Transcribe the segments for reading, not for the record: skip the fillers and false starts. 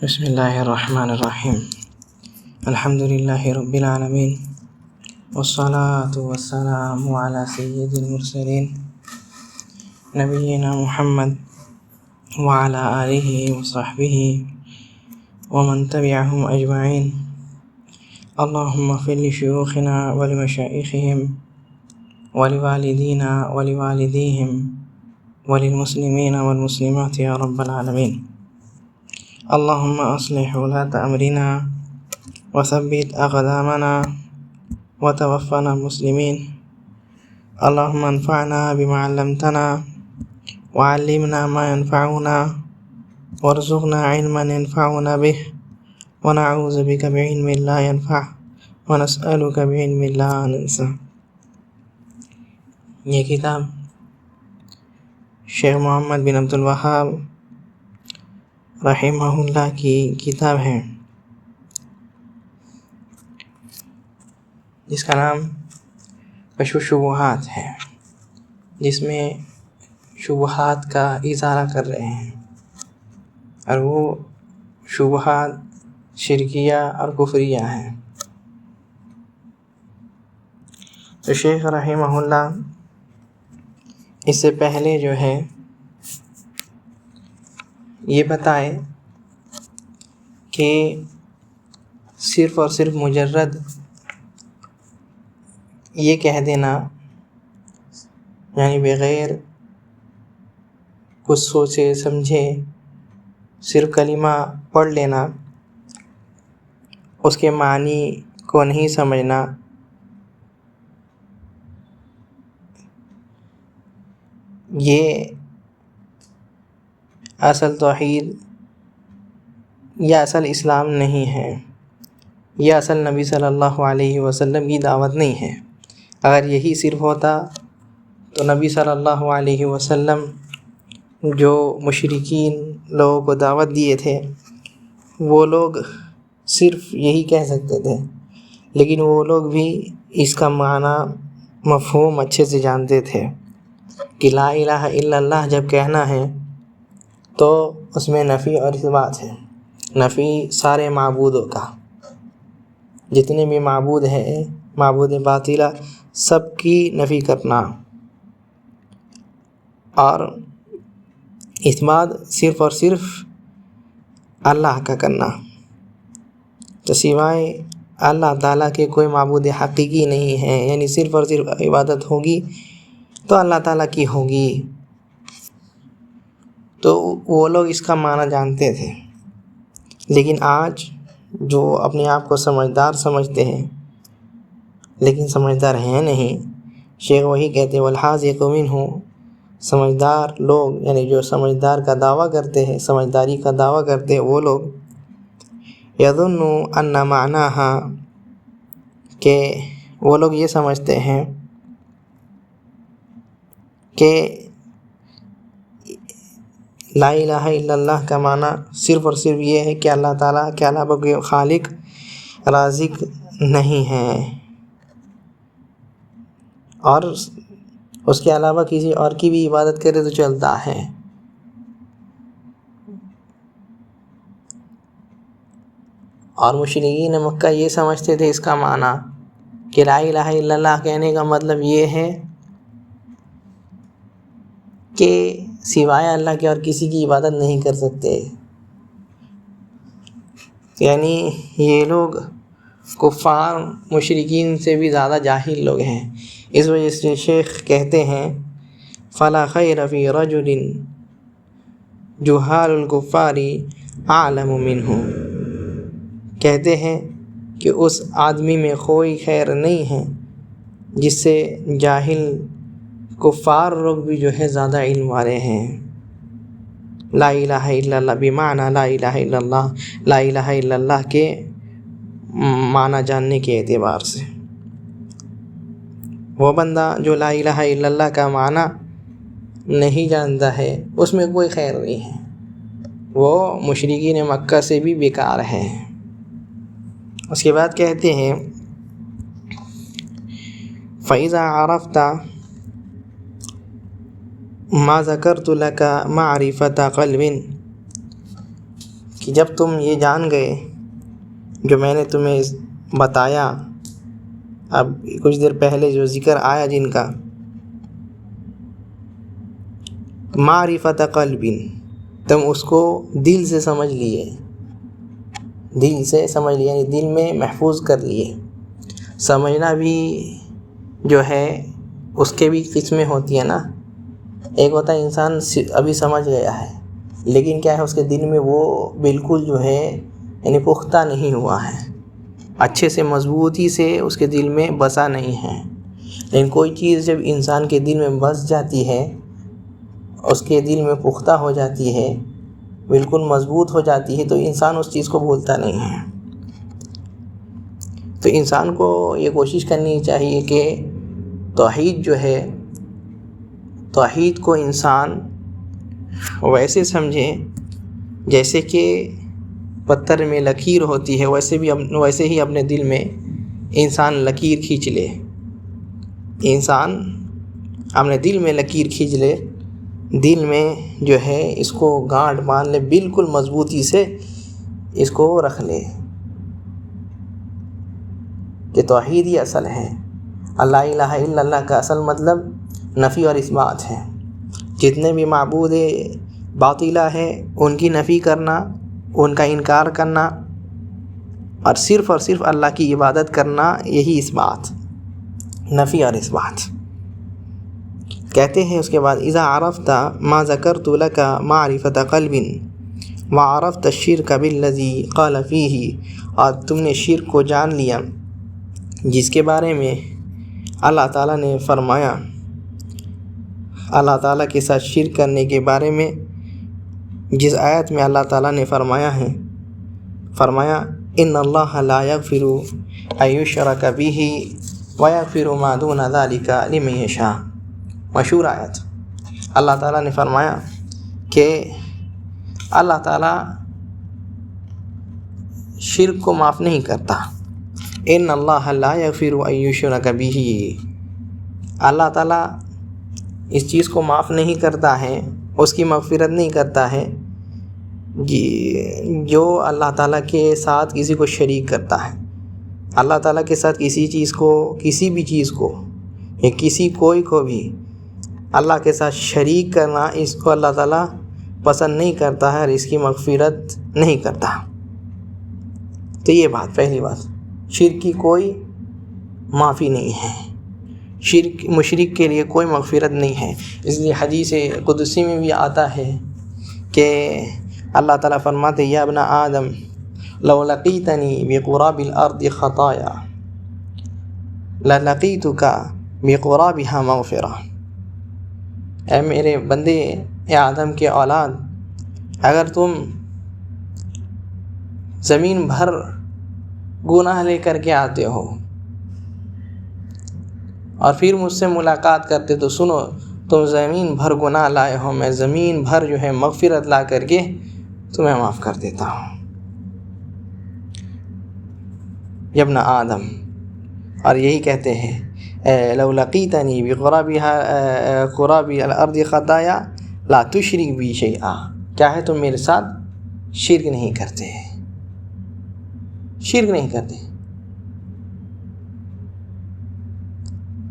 بسم اللہ الرحمن الرحیم الحمد للہ رب العالمین والصلاة والسلام علی سید المرسلین نبینا محمد وعلی آلہ وصحبہ ومن تبعہم اجمعین اللہم اغفر لشیوخنا ولمشائخہم ولوالدینا ولوالدیہم وللمسلمین والمسلمات یا رب العالمین اللہم اصلح ولاة امرنا وثبت اقدامنا وتوفنا مسلمین اللہم انفعنا بما علمتنا وعلمنا ما ينفعنا وارزقنا علما ينفعنا به ونعوذ بك بعلم لا ينفع ونسألك بعلم لا ننسى۔ یہ کتاب شیخ محمد بن عبد الوہاب رحمہ اللہ کی کتاب ہے، جس کا نام کشف الشبہات ہے، جس میں شبہات کا اظہار کر رہے ہیں، اور وہ شبہات شرکیہ اور کفریہ ہیں۔ تو شیخ رحمہ اللہ اس سے پہلے جو ہے یہ بتائے کہ صرف اور صرف مجرد یہ کہہ دینا، یعنی بغیر کچھ سوچے سمجھے صرف کلمہ پڑھ لینا، اس کے معنی کو نہیں سمجھنا، یہ اصل توحید یا اصل اسلام نہیں ہے، یہ اصل نبی صلی اللہ علیہ وسلم کی دعوت نہیں ہے۔ اگر یہی صرف ہوتا تو نبی صلی اللہ علیہ وسلم جو مشرکین لوگوں کو دعوت دیے تھے وہ لوگ صرف یہی کہہ سکتے تھے، لیکن وہ لوگ بھی اس کا معنی مفہوم اچھے سے جانتے تھے کہ لا الہ الا اللہ جب کہنا ہے تو اس میں نفی اور اثبات ہے۔ نفی سارے معبودوں کا، جتنے بھی معبود ہیں، معبود باطلہ، سب کی نفی کرنا، اور اثبات صرف اور صرف اللہ کا کرنا، تو سوائے اللہ تعالیٰ کے کوئی معبود حقیقی نہیں ہے، یعنی صرف اور صرف عبادت ہوگی تو اللہ تعالیٰ کی ہوگی۔ تو وہ لوگ اس کا معنی جانتے تھے، لیکن آج جو اپنے آپ کو سمجھدار سمجھتے ہیں لیکن سمجھدار ہیں نہیں، شیخ وہی کہتے والحاذق منہ، سمجھدار لوگ یعنی جو سمجھدار کا دعویٰ کرتے ہیں، سمجھداری کا دعویٰ کرتے ہیں، وہ لوگ یظن ان معناہا، کہ وہ لوگ یہ سمجھتے ہیں کہ لا الہ الا اللہ کا معنی صرف اور صرف یہ ہے کہ اللہ تعالیٰ کے علاوہ کوئی خالق رازق نہیں ہے، اور اس کے علاوہ کسی اور کی بھی عبادت کرے تو چلتا ہے۔ اور مشرکین مکہ یہ سمجھتے تھے اس کا معنی کہ لا الہ الا اللہ کہنے کا مطلب یہ ہے کہ سوائے اللہ کے اور کسی کی عبادت نہیں کر سکتے، یعنی یہ لوگ کفار مشرکین سے بھی زیادہ جاہل لوگ ہیں۔ اس وجہ سے شیخ کہتے ہیں فلا خیر فی رجل جہال الکفار اعلم منہ، کہتے ہیں کہ اس آدمی میں کوئی خیر نہیں ہے جس سے جاہل کفار لوگ بھی جو ہے زیادہ علم والے ہیں۔ لا الہ الا اللہ بمعنی لا الہ الا اللہ، لا الہ الا اللہ کے معنی جاننے کے اعتبار سے۔ وہ بندہ جو لا الہ الا اللہ کا معنی نہیں جانتا ہے اس میں کوئی خیر نہیں ہے، وہ مشرکین مکہ سے بھی بیکار ہے۔ اس کے بعد کہتے ہیں فَإِذَا عَرَفْتَ ما ذکرت لك معرفت قلب، کہ جب تم یہ جان گئے جو میں نے تمہیں بتایا اب کچھ دیر پہلے جو ذکر آیا جن کا، معرفت قلب، تم اس کو دل سے سمجھ لیے، دل سے سمجھ لیے یعنی دل میں محفوظ کر لیے۔ سمجھنا بھی جو ہے اس کے بھی قسمیں ہوتی ہیں نا، ایک ہوتا ہے انسان ابھی سمجھ گیا ہے لیکن کیا ہے اس کے دل میں وہ بالکل جو ہے یعنی پختہ نہیں ہوا ہے، اچھے سے مضبوطی سے اس کے دل میں بسا نہیں ہے۔ لیکن کوئی چیز جب انسان کے دل میں بس جاتی ہے، اس کے دل میں پختہ ہو جاتی ہے، بالکل مضبوط ہو جاتی ہے، تو انسان اس چیز کو بھولتا نہیں ہے۔ تو انسان کو یہ کوشش کرنی چاہیے کہ توحید جو ہے، توحید کو انسان ویسے سمجھے جیسے کہ پتھر میں لکیر ہوتی ہے، ویسے ہی اپنے دل میں انسان لکیر کھینچ لے، انسان اپنے دل میں لکیر کھینچ لے، دل میں جو ہے اس کو گانٹھ باندھ لے، بالکل مضبوطی سے اس کو رکھ لے کہ توحید ہی اصل ہے۔ لا الہ الا اللہ کا اصل مطلب نفی اور اثبات ہے۔ جتنے بھی معبود باطلہ ہے ان کی نفی کرنا، ان کا انکار کرنا، اور صرف اللہ کی عبادت کرنا، یہی اثبات، نفی اور اثبات۔ کہتے ہیں اس کے بعد اذا عرفت ما ذکرت لك معرفت قلب وعرفت الشرک بالذی قال فیہ، اور تم نے شرک کو جان لیا جس کے بارے میں اللہ تعالیٰ نے فرمایا، اللہ تعالیٰ کے ساتھ شرک کرنے کے بارے میں جس آیت میں اللہ تعالیٰ نے فرمایا ان اللہ لا یغفر ان یشرک بہ ویغفر ما دون ذلک لمن یشاء، مشہور آیت۔ اللہ تعالیٰ نے فرمایا کہ اللہ تعالیٰ شرک کو معاف نہیں کرتا، ان اللہ لا یغفر ان یشرک بہ، اللہ تعالیٰ اس چیز کو معاف نہیں کرتا ہے، اس کی مغفرت نہیں کرتا ہے جو اللہ تعالیٰ کے ساتھ کسی کو شریک کرتا ہے۔ اللہ تعالیٰ کے ساتھ کسی بھی چیز کو یا کوئی کو بھی اللہ کے ساتھ شریک کرنا، اس کو اللہ تعالیٰ پسند نہیں کرتا ہے اور اس کی مغفرت نہیں کرتا۔ تو یہ بات، پہلی بات، شرک کی کوئی معافی نہیں ہے، مشرک کے لیے کوئی مغفرت نہیں ہے۔ اس لیے حدیث قدسی میں بھی آتا ہے کہ اللہ تعالیٰ فرماتے یا ابن آدم لو لقیتنی بقراب الارض خطایا للقیتک بقرابها مغفرہ، اے میرے بندے، اے آدم کے اولاد، اگر تم زمین بھر گناہ لے کر کے آتے ہو اور پھر مجھ سے ملاقات کرتے تو سنو، تم زمین بھر گناہ لائے ہو، میں زمین بھر جو ہے مغفرت لا کر کے تمہیں معاف کر دیتا ہوں۔ یا ابن آدم، اور یہی کہتے ہیں لو لقیتنی بقراب الارض خطایا لا تشرک بی شیئا، کیا ہے تم میرے ساتھ شرک نہیں کرتے، شرک نہیں کرتے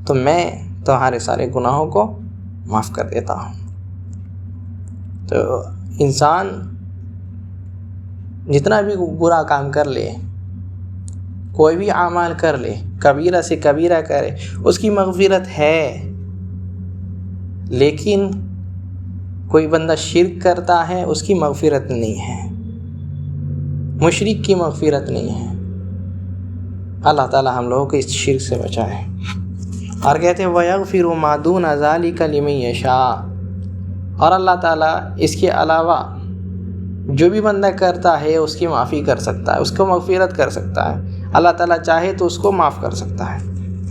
تو میں تمہارے سارے گناہوں کو معاف کر دیتا ہوں۔ تو انسان جتنا بھی برا کام کر لے، کوئی بھی اعمال کر لے، کبیرہ سے کبیرہ کرے، اس کی مغفرت ہے، لیکن کوئی بندہ شرک کرتا ہے اس کی مغفرت نہیں ہے، مشرک کی مغفرت نہیں ہے۔ اللہ تعالی ہم لوگوں کو اس شرک سے بچائے۔ اور کہتے ہیں وَيَغْفِرُ مَا دُونَ ذَلِكَ لِمَن يَشَاءُ، اور اللہ تعالیٰ اس کے علاوہ جو بھی بندہ کرتا ہے اس کی معافی کر سکتا ہے، اس کو مغفرت کر سکتا ہے، اللہ تعالیٰ چاہے تو اس کو معاف کر سکتا ہے۔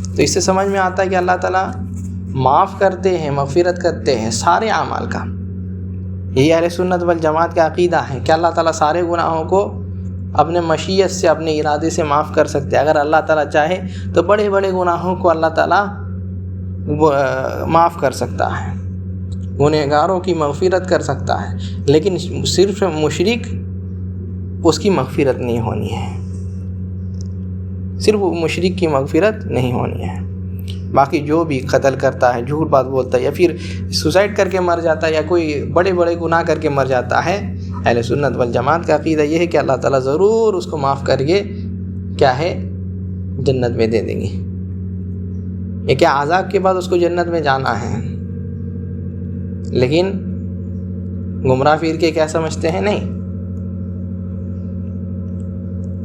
تو اس سے سمجھ میں آتا ہے کہ اللہ تعالیٰ معاف کرتے ہیں، مغفرت کرتے ہیں سارے اعمال کا۔ یہی اہل سنت والجماعت کا عقیدہ ہے کہ اللہ تعالیٰ سارے گناہوں کو اپنے مشیت سے، اپنے ارادے سے معاف کر سکتے ہیں۔ اگر اللہ تعالیٰ چاہے تو بڑے بڑے گناہوں کو اللہ تعالیٰ معاف کر سکتا ہے، گنہگاروں کی مغفرت کر سکتا ہے، لیکن صرف مشرک اس کی مغفرت نہیں ہونی ہے، صرف مشرک کی مغفرت نہیں ہونی ہے، باقی جو بھی قتل کرتا ہے، جھوٹ بات بولتا ہے، یا پھر سوسائڈ کر کے مر جاتا ہے، یا کوئی بڑے بڑے گناہ کر کے مر جاتا ہے، اہل سنت والجماعت کا عقیدہ یہ ہے کہ اللہ تعالیٰ ضرور اس کو معاف کر کے کیا ہے جنت میں دے دیں گے۔ یہ کیا عذاب کے بعد اس کو جنت میں جانا ہے؟ لیکن گمراہ فرقے کیا سمجھتے ہیں؟ نہیں،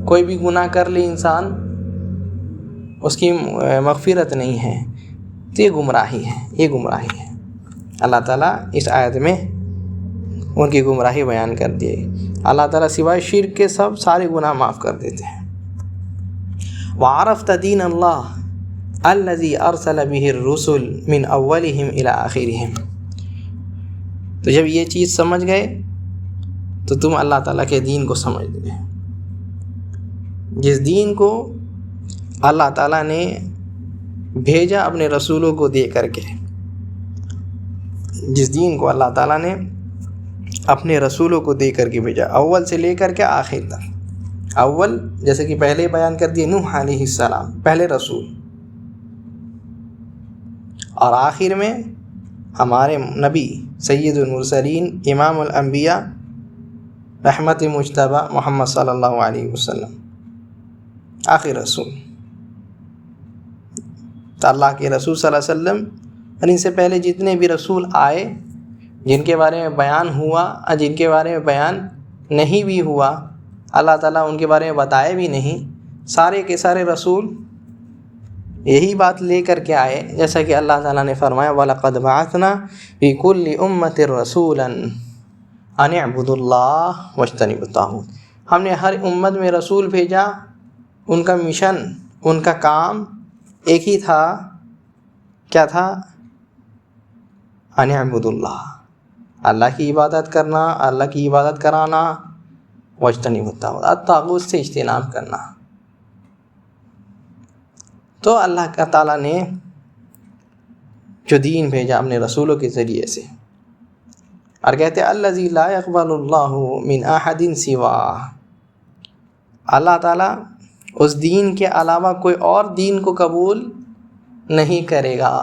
کوئی بھی گناہ کر لے انسان اس کی مغفرت نہیں ہے، تو یہ گمراہی ہے، یہ گمراہی ہے۔ اللہ تعالیٰ اس آیت میں ان کی گمراہی بیان کر دی۔ اللہ تعالیٰ سوائے شرک کے سب سارے گناہ معاف کر دیتے ہیں۔ وَعَرَفْتَ دِينَ اللَّهِ الَّذِي أَرْسَلَ بِهِ الرُّسُلَ مِنْ أَوَّلِهِمْ إِلَىٰ آخِرِهِمْ۔ تو جب یہ چیز سمجھ گئے تو تم اللہ تعالیٰ کے دین کو سمجھ گئے، جس دین کو اللہ تعالیٰ نے بھیجا اپنے رسولوں کو دے کر کے، جس دین کو اللہ تعالیٰ نے اپنے رسولوں کو دے کر کے بھیجا، اول سے لے کر کے آخر تک۔ اول جیسے کہ پہلے بیان کر دیے نوح علیہ السلام پہلے رسول، اور آخر میں ہمارے نبی سید المرسلین امام الانبیاء رحمت مجتبیٰ محمد صلی اللہ علیہ وسلم آخر رسول۔ تو اللہ کے رسول صلی اللہ علیہ وسلم اور ان سے پہلے جتنے بھی رسول آئے، جن کے بارے میں بیان ہوا اور جن کے بارے میں بیان نہیں بھی ہوا، اللہ تعالیٰ ان کے بارے میں بتائے بھی نہیں، سارے کے سارے رسول یہی بات لے کر کے آئے، جیسا کہ اللہ تعالیٰ نے فرمایا وَلَقَدْ بَعَثْنَا فِي كُلِّ أُمَّةٍ رَسُولًا أَنِ اعْبُدُوا اللَّهَ وَاجْتَنِبُوا الطَّاغُوتَ۔ ہم نے ہر امت میں رسول بھیجا، ان کا مشن، ان کا کام ایک ہی تھا، کیا تھا؟ أَنِ اعْبُدُوا اللَّهَ، اللہ کی عبادت کرنا، اللہ کی عبادت کرانا، وَاجْتَنِبُوا الطَّاغُوتَ، الطاغوت سے اجتناب کرنا۔ تو اللہ تعالیٰ نے جو دین بھیجا اپنے رسولوں کے ذریعے سے، اور کہتے ہیں الذی لا يقبل اللہ من احد سواہ، اللہ تعالیٰ اس دین کے علاوہ کوئی اور دین کو قبول نہیں کرے گا،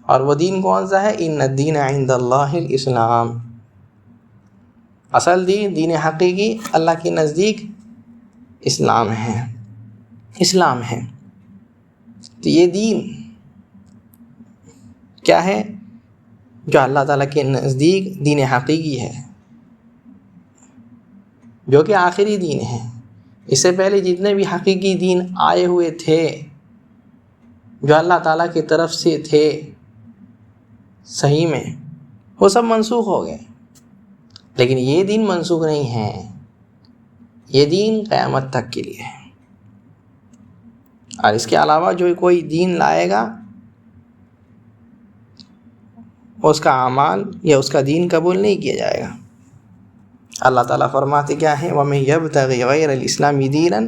اور وہ دین کون سا ہے؟ ان الدین عند اللہ الاسلام، اصل دین، دین حقیقی اللہ کے نزدیک اسلام ہے، اسلام ہے۔ تو یہ دین کیا ہے؟ جو اللہ تعالیٰ کے نزدیک دین حقیقی ہے، جو کہ آخری دین ہے۔ اس سے پہلے جتنے بھی حقیقی دین آئے ہوئے تھے، جو اللہ تعالیٰ کی طرف سے تھے صحیح میں، وہ سب منسوخ ہو گئے، لیکن یہ دین منسوخ نہیں ہے، یہ دین قیامت تک کے لیے ہے، اور اس کے علاوہ جو کوئی دین لائے گا اس کا اعمال یا اس کا دین قبول نہیں کیا جائے گا۔ اللہ تعالیٰ فرماتے کیا ہیں؟ وَمَن يَبْتَغِ غَيْرَ الْإِسْلَامِ دِينًا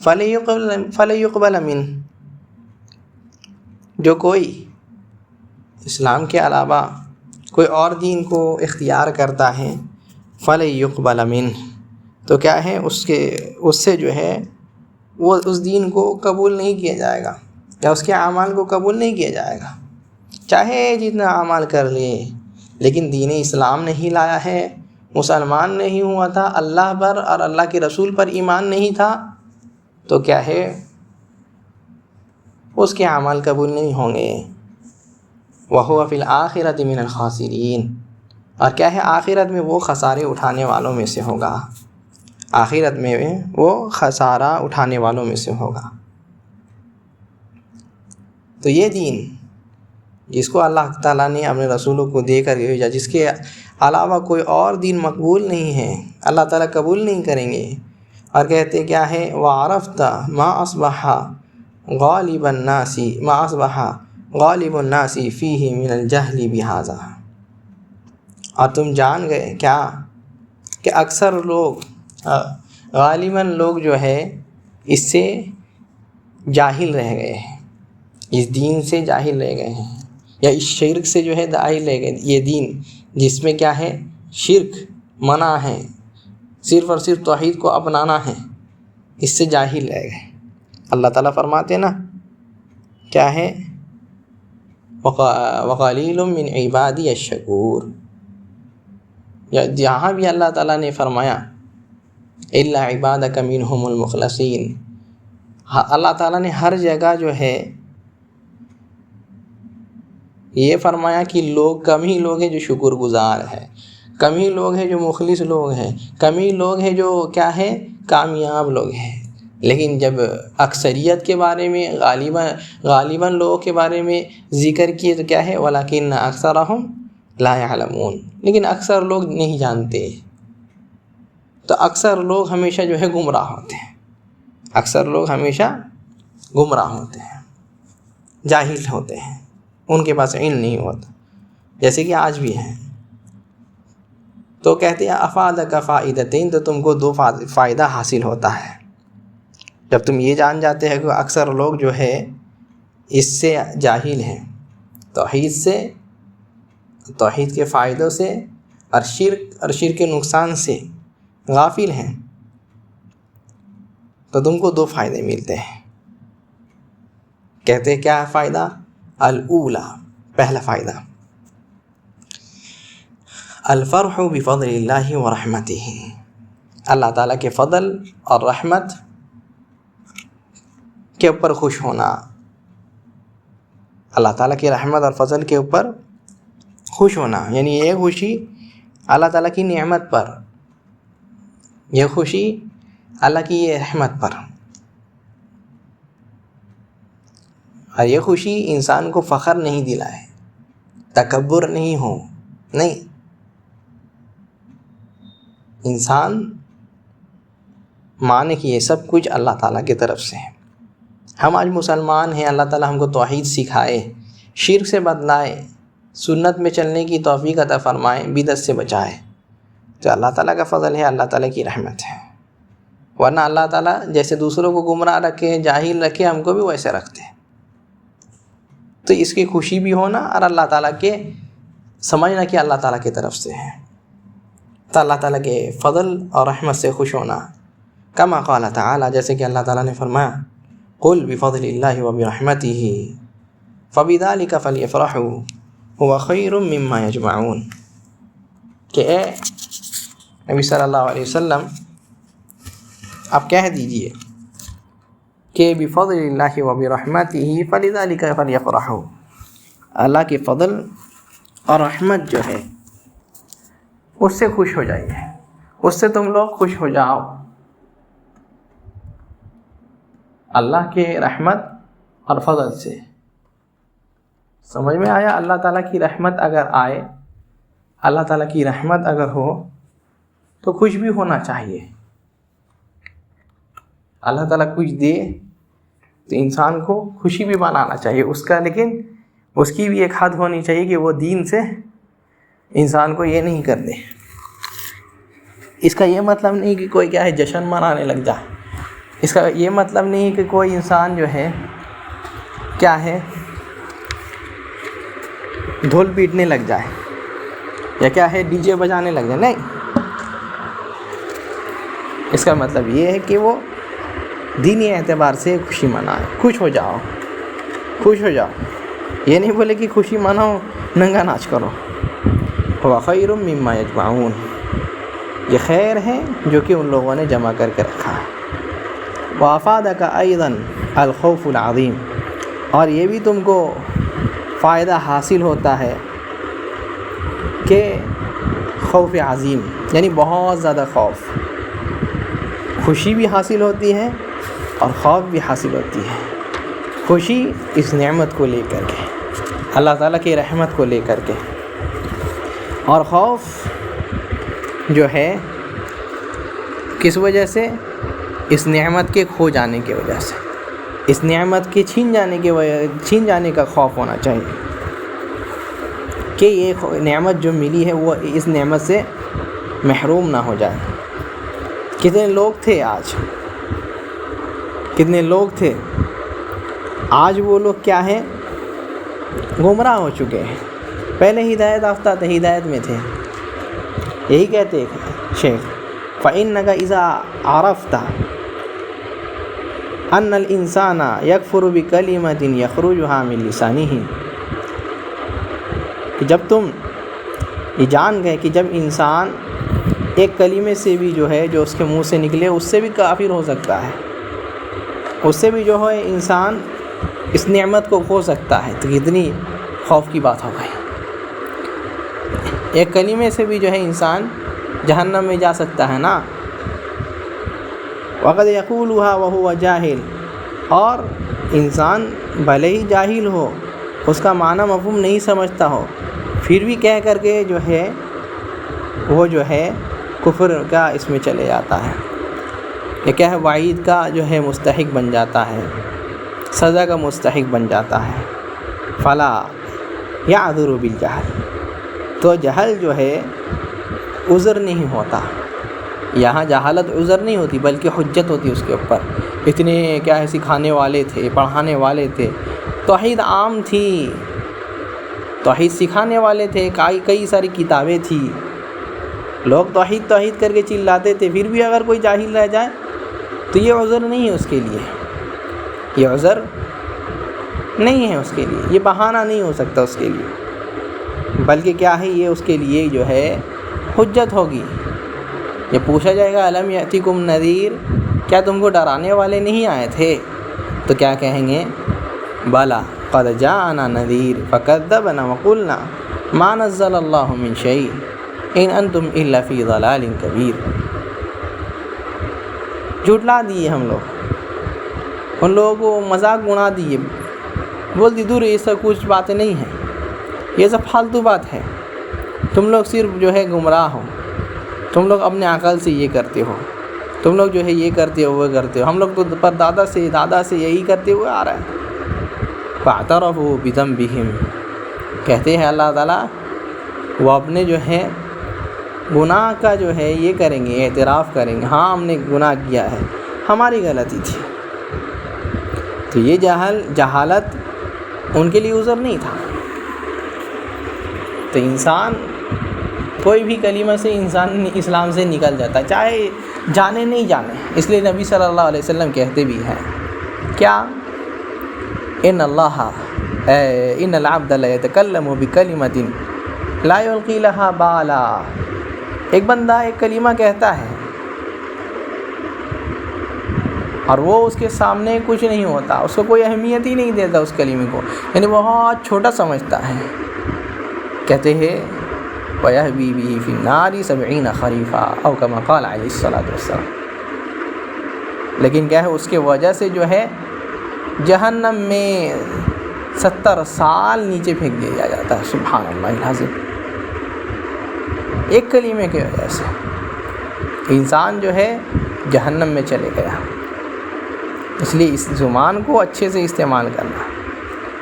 فَلَن يُقْبَلَ مِنْهُ، جو کوئی اسلام کے علاوہ کوئی اور دین کو اختیار کرتا ہے، فَلَن يُقْبَلَ مِنْهُ، تو کیا ہے اس سے جو ہے وہ اس دین کو قبول نہیں کیا جائے گا، یا اس کے اعمال کو قبول نہیں کیا جائے گا، چاہے جتنا اعمال کر لے، لیکن دین اسلام نہیں لایا ہے، مسلمان نہیں ہوا تھا، اللہ پر اور اللہ کے رسول پر ایمان نہیں تھا، تو کیا ہے اس کے اعمال قبول نہیں ہوں گے۔ وَهُوَ فِي الْآخِرَةِ مِنَ الْخَاسِرِينَ، اور کیا ہے آخرت میں وہ خسارے اٹھانے والوں میں سے ہوگا، آخرت میں وہ خسارہ اٹھانے والوں میں سے ہوگا۔ تو یہ دین جس کو اللہ تعالیٰ نے اپنے رسولوں کو دے کر بھیجا، جس کے علاوہ کوئی اور دین مقبول نہیں ہے، اللہ تعالیٰ قبول نہیں کریں گے، اور کہتے کیا ہے؟ وَعَرَفْتَ مَا أَصْبَحَ غَالِبَ النَّاسِ مَا أَصْبَحَ غَالِبُ النَّاسِ فِيهِ مِنَ الْجَهْلِ بِهَذَا، اور تم جان گئے کیا کہ اکثر لوگ، غالباً لوگ جو ہے اس سے جاہل رہ گئے ہیں، اس دین سے جاہل رہ گئے ہیں، یا اس شرک سے جو ہے جاہل رہ گئے۔ یہ دین جس میں کیا ہے؟ شرک منع ہے، صرف اور صرف توحید کو اپنانا ہے، اس سے جاہل رہ گئے۔ اللہ تعالیٰ فرماتے ہیں نا کیا ہے، وَقَلِيلٌ مِّنْ عِبَادِيَ الشَّكُورُ، جہاں بھی اللہ تعالیٰ نے فرمایا إِلَّا عِبَادَكَ مِنْهُمُ الْمُخْلَصِينَ، اللہ تعالیٰ نے ہر جگہ جو ہے یہ فرمایا کہ لوگ کم ہی لوگ ہیں جو شکر گزار ہیں، کم ہی لوگ ہیں جو مخلص لوگ ہیں، کم ہی لوگ ہیں جو کیا ہے کامیاب لوگ ہیں۔ لیکن جب اکثریت کے بارے میں غالباً لوگوں کے بارے میں ذکر کیے تو کیا ہے وَلَكِنَّ أَكْثَرَهُمْ لَا يَعْلَمُونَ، لیکن اکثر لوگ نہیں جانتے۔ تو اکثر لوگ ہمیشہ جو ہے گمراہ ہوتے ہیں، اکثر لوگ ہمیشہ گمراہ ہوتے ہیں، جاہل ہوتے ہیں، ان کے پاس علم نہیں ہوتا، جیسے کہ آج بھی ہیں۔ تو کہتے ہیں افادک فائدتین، تو تم کو دو فائدہ حاصل ہوتا ہے جب تم یہ جان جاتے ہیں کہ اکثر لوگ جو ہے اس سے جاہل ہیں، توحید سے، توحید کے فائدوں سے اور شرک کے نقصان سے غافل ہیں، تو تم کو دو فائدے ملتے ہیں۔ کہتے ہیں کیا فائدہ؟ الاولا، پہلا فائدہ، الفرح بفضل اللہ ورحمتہ، اللہ تعالیٰ کے فضل اور رحمت کے اوپر خوش ہونا، اللہ تعالیٰ کی رحمت اور فضل کے اوپر خوش ہونا، یعنی یہ خوشی اللہ تعالیٰ کی نعمت پر، یہ خوشی اللہ کی یہ رحمت پر، اور یہ خوشی انسان کو فخر نہیں دلائے، تکبر نہیں ہو، نہیں، انسان مانے کہ یہ سب کچھ اللہ تعالیٰ کی طرف سے ہے۔ ہم آج مسلمان ہیں، اللہ تعالیٰ ہم کو توحید سکھائے، شرک سے بدلائے، سنت میں چلنے کی توفیق عطا فرمائے، بدعت سے بچائے، تو اللہ تعالیٰ کا فضل ہے، اللہ تعالیٰ کی رحمت ہے۔ ورنہ اللہ تعالیٰ جیسے دوسروں کو گمراہ رکھے، جاہل رکھے، ہم کو بھی ویسے رکھتے ہیں۔ تو اس کی خوشی بھی ہونا اور اللہ تعالیٰ کے سمجھنا کہ اللہ تعالیٰ کی طرف سے ہے، تو اللہ تعالیٰ کے فضل اور رحمت سے خوش ہونا۔ کما قال تعالیٰ، جیسے کہ اللہ تعالیٰ نے فرمایا قل بفضل اللہ وبرحمتہ فبذلک فلیفرحوا هو خیر مما یجمعون، کہ اے نبی صلی اللہ علیہ وسلم آپ کہہ دیجئے کہ بفضل اللہ وبرحمتہ فلذلک فلیفرحوا، اللہ کے فضل اور رحمت جو ہے اس سے خوش ہو جائیے، اس سے تم لوگ خوش ہو جاؤ۔ اللہ کے رحمت اور فضل سے، سمجھ میں آیا؟ اللہ تعالیٰ کی رحمت اگر آئے، اللہ تعالیٰ کی رحمت اگر ہو تو خوش بھی ہونا چاہیے۔ اللہ تعالیٰ کچھ دے تو انسان کو خوشی بھی منانا چاہیے اس کا، لیکن اس کی بھی ایک حد ہونی چاہیے کہ وہ دین سے انسان کو یہ نہیں کر دے۔ اس کا یہ مطلب نہیں کہ کوئی کیا ہے جشن منانے لگ جائے، اس کا یہ مطلب نہیں کہ کوئی انسان جو ہے کیا ہے ڈھول پیٹنے لگ جائے یا کیا ہے ڈی جے بجانے لگ جائے، نہیں، اس کا مطلب یہ ہے کہ وہ دینی اعتبار سے خوشی منائے، خوش ہو جاؤ، خوش ہو جاؤ، یہ نہیں بولے کہ خوشی مناؤ ننگا ناچ کرو۔ هو خیر مما یجمعون، یہ خیر ہے جو کہ ان لوگوں نے جمع کر کے رکھا ہے۔ وافادک ایضا الخوف العظیم، اور یہ بھی تم کو فائدہ حاصل ہوتا ہے کہ خوف عظیم، یعنی بہت زیادہ خوف، خوشی بھی حاصل ہوتی ہے اور خوف بھی حاصل ہوتی ہے۔ خوشی اس نعمت کو لے کر کے، اللہ تعالیٰ کی رحمت کو لے کر کے، اور خوف جو ہے کس وجہ سے؟ اس نعمت کے کھو جانے کی وجہ سے، اس نعمت کے چھین جانے کا خوف ہونا چاہیے کہ یہ نعمت جو ملی ہے وہ اس نعمت سے محروم نہ ہو جائے۔ کتنے لوگ تھے آج، کتنے لوگ تھے آج، وہ لوگ کیا ہیں گمراہ ہو چکے ہیں، پہلے ہدایت یافتہ تھے، ہدایت میں تھے، یہی کہتے ہیں شیخ فإنك إذا عرفت أن الإنسان يكفر بكلمة يخرجها من لسانه، کہ جب تم یہ جان گئے کہ جب انسان ایک کلمے سے بھی جو ہے جو اس کے منہ سے نکلے اس سے بھی کافر ہو سکتا ہے، اس سے بھی جو ہے انسان اس نعمت کو کھو سکتا ہے، تو کتنی خوف کی بات ہو گئی۔ ایک کلمے سے بھی جو ہے انسان جہنم میں جا سکتا ہے نا۔ وقد یقولها وهو جاہل، اور انسان بھلے ہی جاہل ہو، اس کا معنی مفہوم نہیں سمجھتا ہو، پھر بھی کہہ کر کے جو ہے وہ جو ہے کفر کا اس میں چلے جاتا ہے، یہ کیا ہے وعید کا جو ہے مستحق بن جاتا ہے، سزا کا مستحق بن جاتا ہے۔ فلا یعذر بالجہل، تو جہل جو ہے عذر نہیں ہوتا، یہاں جہالت عذر نہیں ہوتی بلکہ حجت ہوتی اس کے اوپر۔ اتنے کیا ہے سکھانے والے تھے، پڑھانے والے تھے، توحید عام تھی، توحید سکھانے والے تھے، کئی ساری کتابیں تھیں، لوگ توحید توحید کر کے چلاتے تھے، پھر بھی اگر کوئی جاہل رہ جائے تو یہ عذر نہیں ہے اس کے لیے، یہ عذر نہیں ہے اس کے لیے، یہ بہانہ نہیں ہو سکتا اس کے لیے، بلکہ کیا ہے یہ اس کے لیے جو ہے حجت ہوگی۔ یہ پوچھا جائے گا الم یأتکم نذیر، کیا تم کو ڈرانے والے نہیں آئے تھے؟ تو کیا کہیں گے؟ بلا قد جاءنا نذیر فکذبنا وقلنا ما نزل اللہ من شیء ان انتم الا فی ضلال کبیر۔ جھٹلا دیے ہم لوگ، ان لوگوں کو مذاق اڑا دیے، بول دی دور یہ سب کچھ باتیں نہیں ہیں، یہ سب فالتو بات ہے، تم لوگ صرف جو ہے گمراہ ہو، تم لوگ اپنے عقل سے یہ کرتے ہو، تم لوگ جو ہے یہ کرتے ہو وہ کرتے ہو، ہم لوگ تو پر دادا سے یہی کرتے ہوئے آ رہا ہے۔ فاعترفوا بذنبہم، کہتے ہیں اللہ تعالیٰ وہ اپنے جو ہے گناہ کا جو ہے یہ کریں گے، اعتراف کریں گے، ہاں ہم نے گناہ کیا ہے، ہماری غلطی تھی۔ تو یہ جہالت ان کے لیے عذر نہیں تھا۔ تو انسان کوئی بھی کلمہ سے انسان اسلام سے نکل جاتا ہے، چاہے جانے نہیں جانے، اس لیے نبی صلی اللہ علیہ وسلم کہتے بھی ہیں کیا؟ ان العبد لیتکلم بکلمۃ لا یلقی لها بالا، ایک بندہ ایک کلمہ کہتا ہے اور وہ اس کے سامنے کچھ نہیں ہوتا، اس کو کوئی اہمیت ہی نہیں دیتا اس کلمے کو، یعنی بہت چھوٹا سمجھتا ہے، کہتے ہیں وَيَهْوِي بِهِ فِي النَّارِ 70 خَرِيفًا او كما قال علیہ الصلوۃ والسلام، لیکن کیا ہے اس کے وجہ سے جو ہے جہنم میں 70 سال نیچے پھینک دیا جاتا ہے، سبحان اللہ العظیم، ایک کلمے کی وجہ سے انسان جو ہے جہنم میں چلے گیا۔ اس لیے اس زبان کو اچھے سے استعمال کرنا،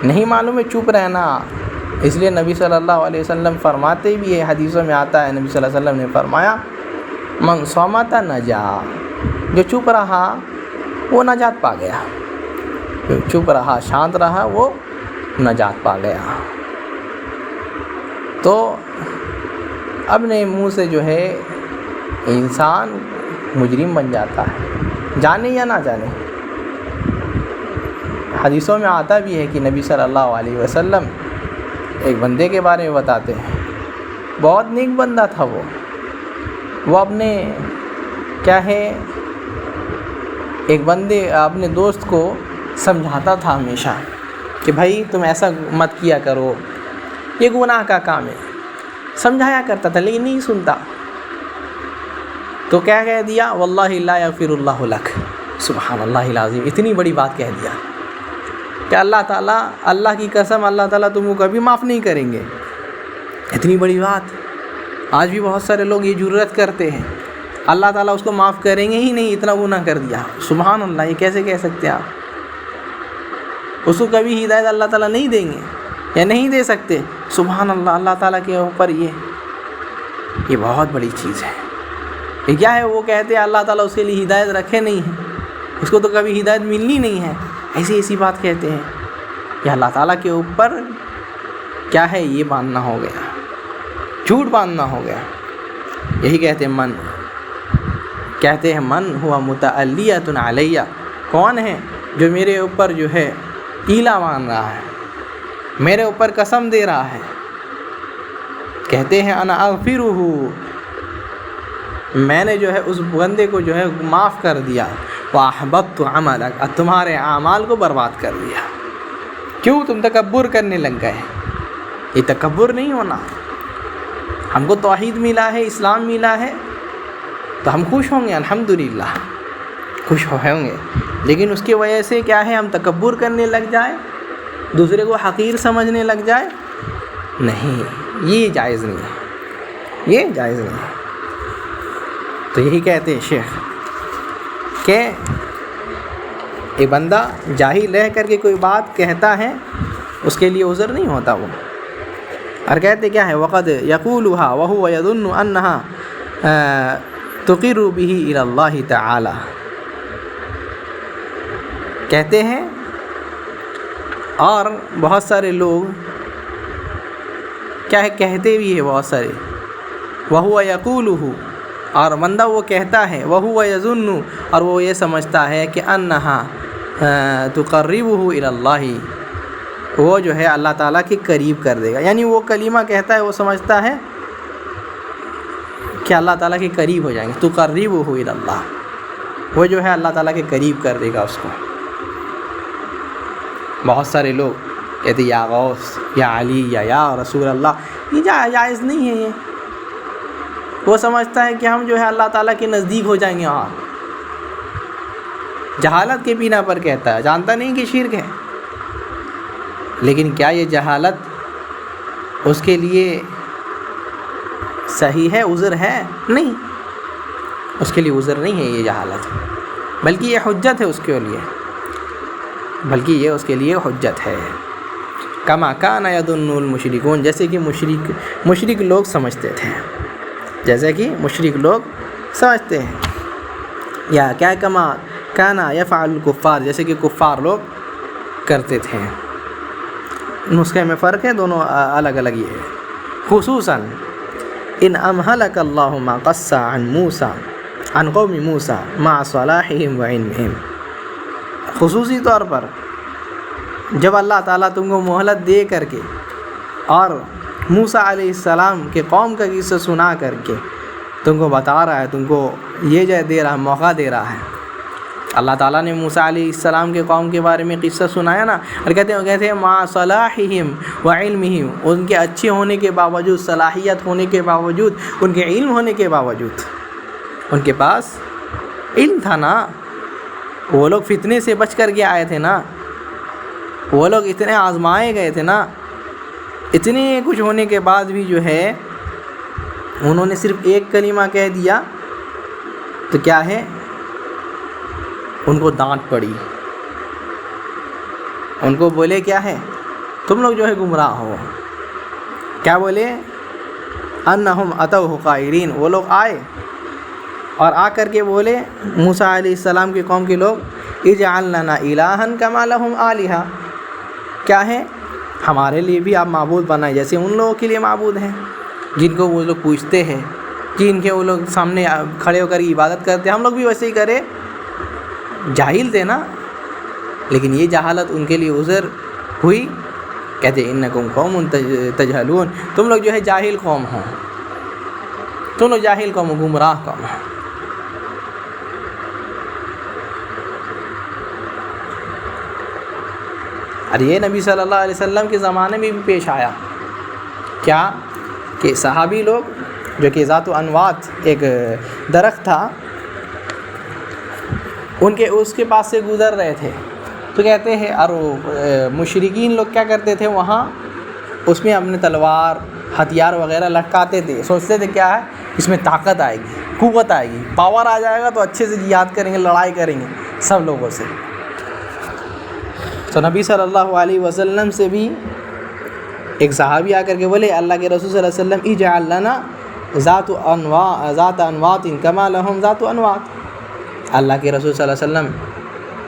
نہیں معلوم ہے چپ رہنا۔ اس لیے نبی صلی اللہ علیہ وسلم فرماتے بھی ہے، حدیثوں میں آتا ہے، نبی صلی اللہ علیہ وسلم نے فرمایا من صمت نجا، جو چپ رہا وہ نجات پا گیا، جو چپ رہا شانت رہا وہ نجات پا گیا۔ تو اپنے منہ سے جو ہے انسان مجرم بن جاتا ہے، جانے یا نہ جانے۔ حدیثوں میں آتا بھی ہے کہ نبی صلی اللہ علیہ وسلم ایک بندے کے بارے میں بتاتے ہیں، بہت نیک بندہ تھا وہ اپنے کیا ہے ایک بندے اپنے دوست کو سمجھاتا تھا ہمیشہ کہ بھائی تم ایسا مت کیا کرو، یہ گناہ کا کام ہے، سمجھایا کرتا تھا لیکن نہیں سنتا، تو کیا کہہ دیا واللہ لا یغفر اللہ لک، سبحان اللہ العظیم، اتنی بڑی بات کہہ دیا کہ اللہ تعالیٰ، اللہ کی قسم اللہ تعالیٰ تم کو کبھی معاف نہیں کریں گے، اتنی بڑی بات۔ آج بھی بہت سارے لوگ یہ جرات کرتے ہیں اللہ تعالیٰ اس کو معاف کریں گے ہی نہیں، اتنا گناہ کر دیا، سبحان اللہ، یہ کیسے کہہ سکتے ہیں آپ؟ اس کو کبھی ہدایت اللہ تعالیٰ نہیں دیں گے یا نہیں دے سکتے، سبحان اللہ، اللہ تعالیٰ کے اوپر یہ بہت بڑی چیز ہے۔ یہ کیا ہے؟ وہ کہتے ہیں اللہ تعالیٰ اس کے لیے ہدایت رکھے نہیں ہے، اس کو تو کبھی ہدایت ملنی نہیں ہے، ایسی بات کہتے ہیں۔ یہ اللہ تعالیٰ کے اوپر کیا ہے؟ یہ باندھنا ہو گیا، جھوٹ باندھنا ہو گیا۔ یہی کہتے ہیں من کہتے ہیں من ہوا متعلیۃ علیہ، کون ہے جو میرے اوپر جو ہے ایلا مان رہا ہے، میرے اوپر قسم دے رہا ہے؟ کہتے ہیں انا اغفرہ، میں نے جو ہے اس بندے کو جو ہے معاف کر دیا، واحبطت عملک، اور تمہارے اعمال کو برباد کر دیا۔ کیوں؟ تم تکبر کرنے لگ گئے۔ یہ تکبر نہیں ہونا، ہم کو توحید ملا ہے، اسلام ملا ہے تو ہم خوش ہوں گے، الحمدللہ خوش ہوں گے، لیکن اس کی وجہ سے کیا ہے، ہم تکبر کرنے لگ جائیں، دوسرے کو حقیر سمجھنے لگ جائے، نہیں، یہ جائز نہیں ہے، یہ جائز نہیں ہے۔ تو یہی کہتے ہیں شیخ کہ ایک بندہ جاہل رہ کر کے کوئی بات کہتا ہے، اس کے لیے عذر نہیں ہوتا وہ، اور کہتے کیا ہے، وقد یقولها وهو يظن انها تقر به الى اللہ تعالی، کہتے ہیں، اور بہت سارے لوگ کیا ہے کہتے بھی ہے بہت سارے، وهو يقوله، اور بندہ وہ کہتا ہے، وهو يظن، اور وہ یہ سمجھتا ہے کہ انها تقربه الى اللہ، وہ جو ہے اللہ تعالیٰ کے قریب کر دے گا، یعنی وہ کلمہ کہتا ہے، وہ سمجھتا ہے کہ اللہ تعالیٰ کے قریب ہو جائیں گے، تقربه الى اللہ، وہ جو ہے اللہ تعالیٰ کے قریب کر دے گا اس کو۔ بہت سارے لوگ کہتے یا غوث، یا علی، یا رسول اللہ، یہ جائز نہیں ہے، یہ وہ سمجھتا ہے کہ ہم جو ہے اللہ تعالیٰ کے نزدیک ہو جائیں گے، وہاں جہالت کے بنا پر کہتا ہے، جانتا نہیں کہ شرک ہے، لیکن کیا یہ جہالت اس کے لیے صحیح ہے، عذر ہے؟ نہیں، اس کے لیے عذر نہیں ہے یہ جہالت، بلکہ یہ حجت ہے اس کے لیے، بلکہ یہ اس کے لیے حجت ہے۔ کما کان یظن المشرکون، جیسے کہ مشرک لوگ سمجھتے تھے، جیسے کہ مشرک لوگ سمجھتے ہیں، یا کیا کما کانا یفعل الکفار، جیسے کہ کفار لوگ کرتے تھے۔ نسخے میں فرق ہے، دونوں الگ الگ یہ ہے۔ خصوصاً ان امہلک اللہ ما قص عن موسیٰ عن قوم موسیٰ مع صلاحہم وعلمہم، خصوصی طور پر جب اللہ تعالیٰ تم کو مہلت دے کر کے اور موسیٰ علیہ السلام کے قوم کا قصہ سنا کر کے تم کو بتا رہا ہے، تم کو یہ جائے دے رہا ہے، موقع دے رہا ہے۔ اللہ تعالیٰ نے موسیٰ علیہ السلام کے قوم کے بارے میں قصہ سنایا نا، اور کہتے ہیں مع صلاحہم وعلمہم، ان کے اچھے ہونے کے باوجود، صلاحیت ہونے کے باوجود، ان کے علم ہونے کے باوجود، ان کے پاس علم تھا نا، وہ لوگ فتنے سے بچ کر کے آئے تھے نا، وہ لوگ اتنے آزمائے گئے تھے نا، اتنے کچھ ہونے کے بعد بھی جو ہے انہوں نے صرف ایک کلمہ کہہ دیا تو کیا ہے، ان کو ڈانٹ پڑی، ان کو بولے کیا ہے، تم لوگ جو ہے گمراہ ہو۔ کیا بولے؟ انہم اتوہ قائلین، وہ لوگ آئے اور آ کر کے بولے موسیٰ علیہ السلام کے قوم کے لوگ، اجعل لنا الہا کما لہم آلہہ، کیا ہے، ہمارے لیے بھی آپ معبود بنائے جیسے ان لوگوں کے لیے معبود ہیں، جن کو وہ لوگ پوچھتے ہیں، جن کے وہ لوگ سامنے کھڑے ہو کر عبادت کرتے ہیں، ہم لوگ بھی ویسے ہی کرے۔ جاہل تھے نا، لیکن یہ جہالت ان کے لیے عذر ہوئی، کہتے انکم قوم تجہلون، تم لوگ جو ہے جاہل قوم ہو، تم لوگ جاہل قوم ہو، گمراہ قوم ہو۔ اور یہ نبی صلی اللہ علیہ وسلم کے زمانے میں بھی پیش آیا، کیا کہ صحابی لوگ جو کہ ذات و انوات ایک درخت تھا، اس کے پاس سے گزر رہے تھے، تو کہتے ہیں، اور مشرکین لوگ کیا کرتے تھے، وہاں اس میں اپنے تلوار ہتھیار وغیرہ لٹکاتے تھے، سوچتے تھے کیا ہے، اس میں طاقت آئے گی، قوت آئے گی، پاور آ جائے گا تو اچھے سے جہاد کریں گے، لڑائی کریں گے سب لوگوں سے۔ تو نبی صلی اللہ علیہ وسلم سے بھی ایک صحابی آ کر کے بولے، اللہ کے رسول صلی اللہ علیہ وسلم، اجعل لنا ذات انوات کما لہم ذات انوات، اللہ کے رسول صلی اللہ علیہ وسلم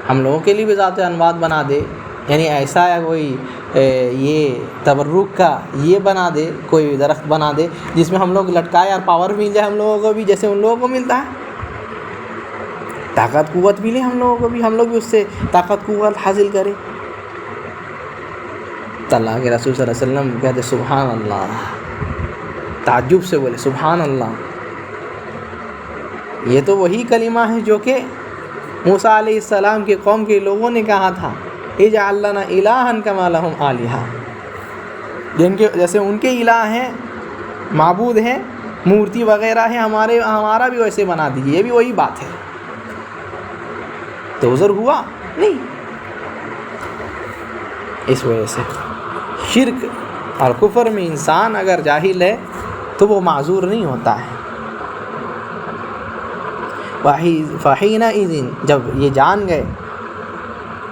ہم لوگوں کے لیے بھی ذات انوات بنا دے، یعنی ایسا ہے کوئی یہ تبرک کا یہ بنا دے، کوئی درخت بنا دے جس میں ہم لوگ لٹکائے اور پاور مل جائے ہم لوگوں کو بھی، جیسے ان لوگوں کو ملتا ہے۔ طاقت قوت ملے ہم لوگوں کو بھی، ہم لوگ بھی اس سے طاقت قوت حاصل کریں۔ تو اللہ کے رسول صلی اللہ علیہ وسلم کہتے سبحان اللہ، تعجب سے بولے سبحان اللہ، یہ تو وہی کلمہ ہے جو کہ موسیٰ علیہ السلام کے قوم کے لوگوں نے کہا تھا اجعل لنا الہا کما لہم آلہہ، جن کے جیسے ان کے الہ ہیں، معبود ہیں، مورتی وغیرہ ہیں، ہمارا بھی ویسے بنا دیجیے، یہ بھی وہی بات ہے۔ تو عذر ہوا نہیں۔ اس وجہ سے شرک اور کفر میں انسان اگر جاہل ہے تو وہ معذور نہیں ہوتا ہے۔ فَحِينَئِذٍ، جب یہ جان گئے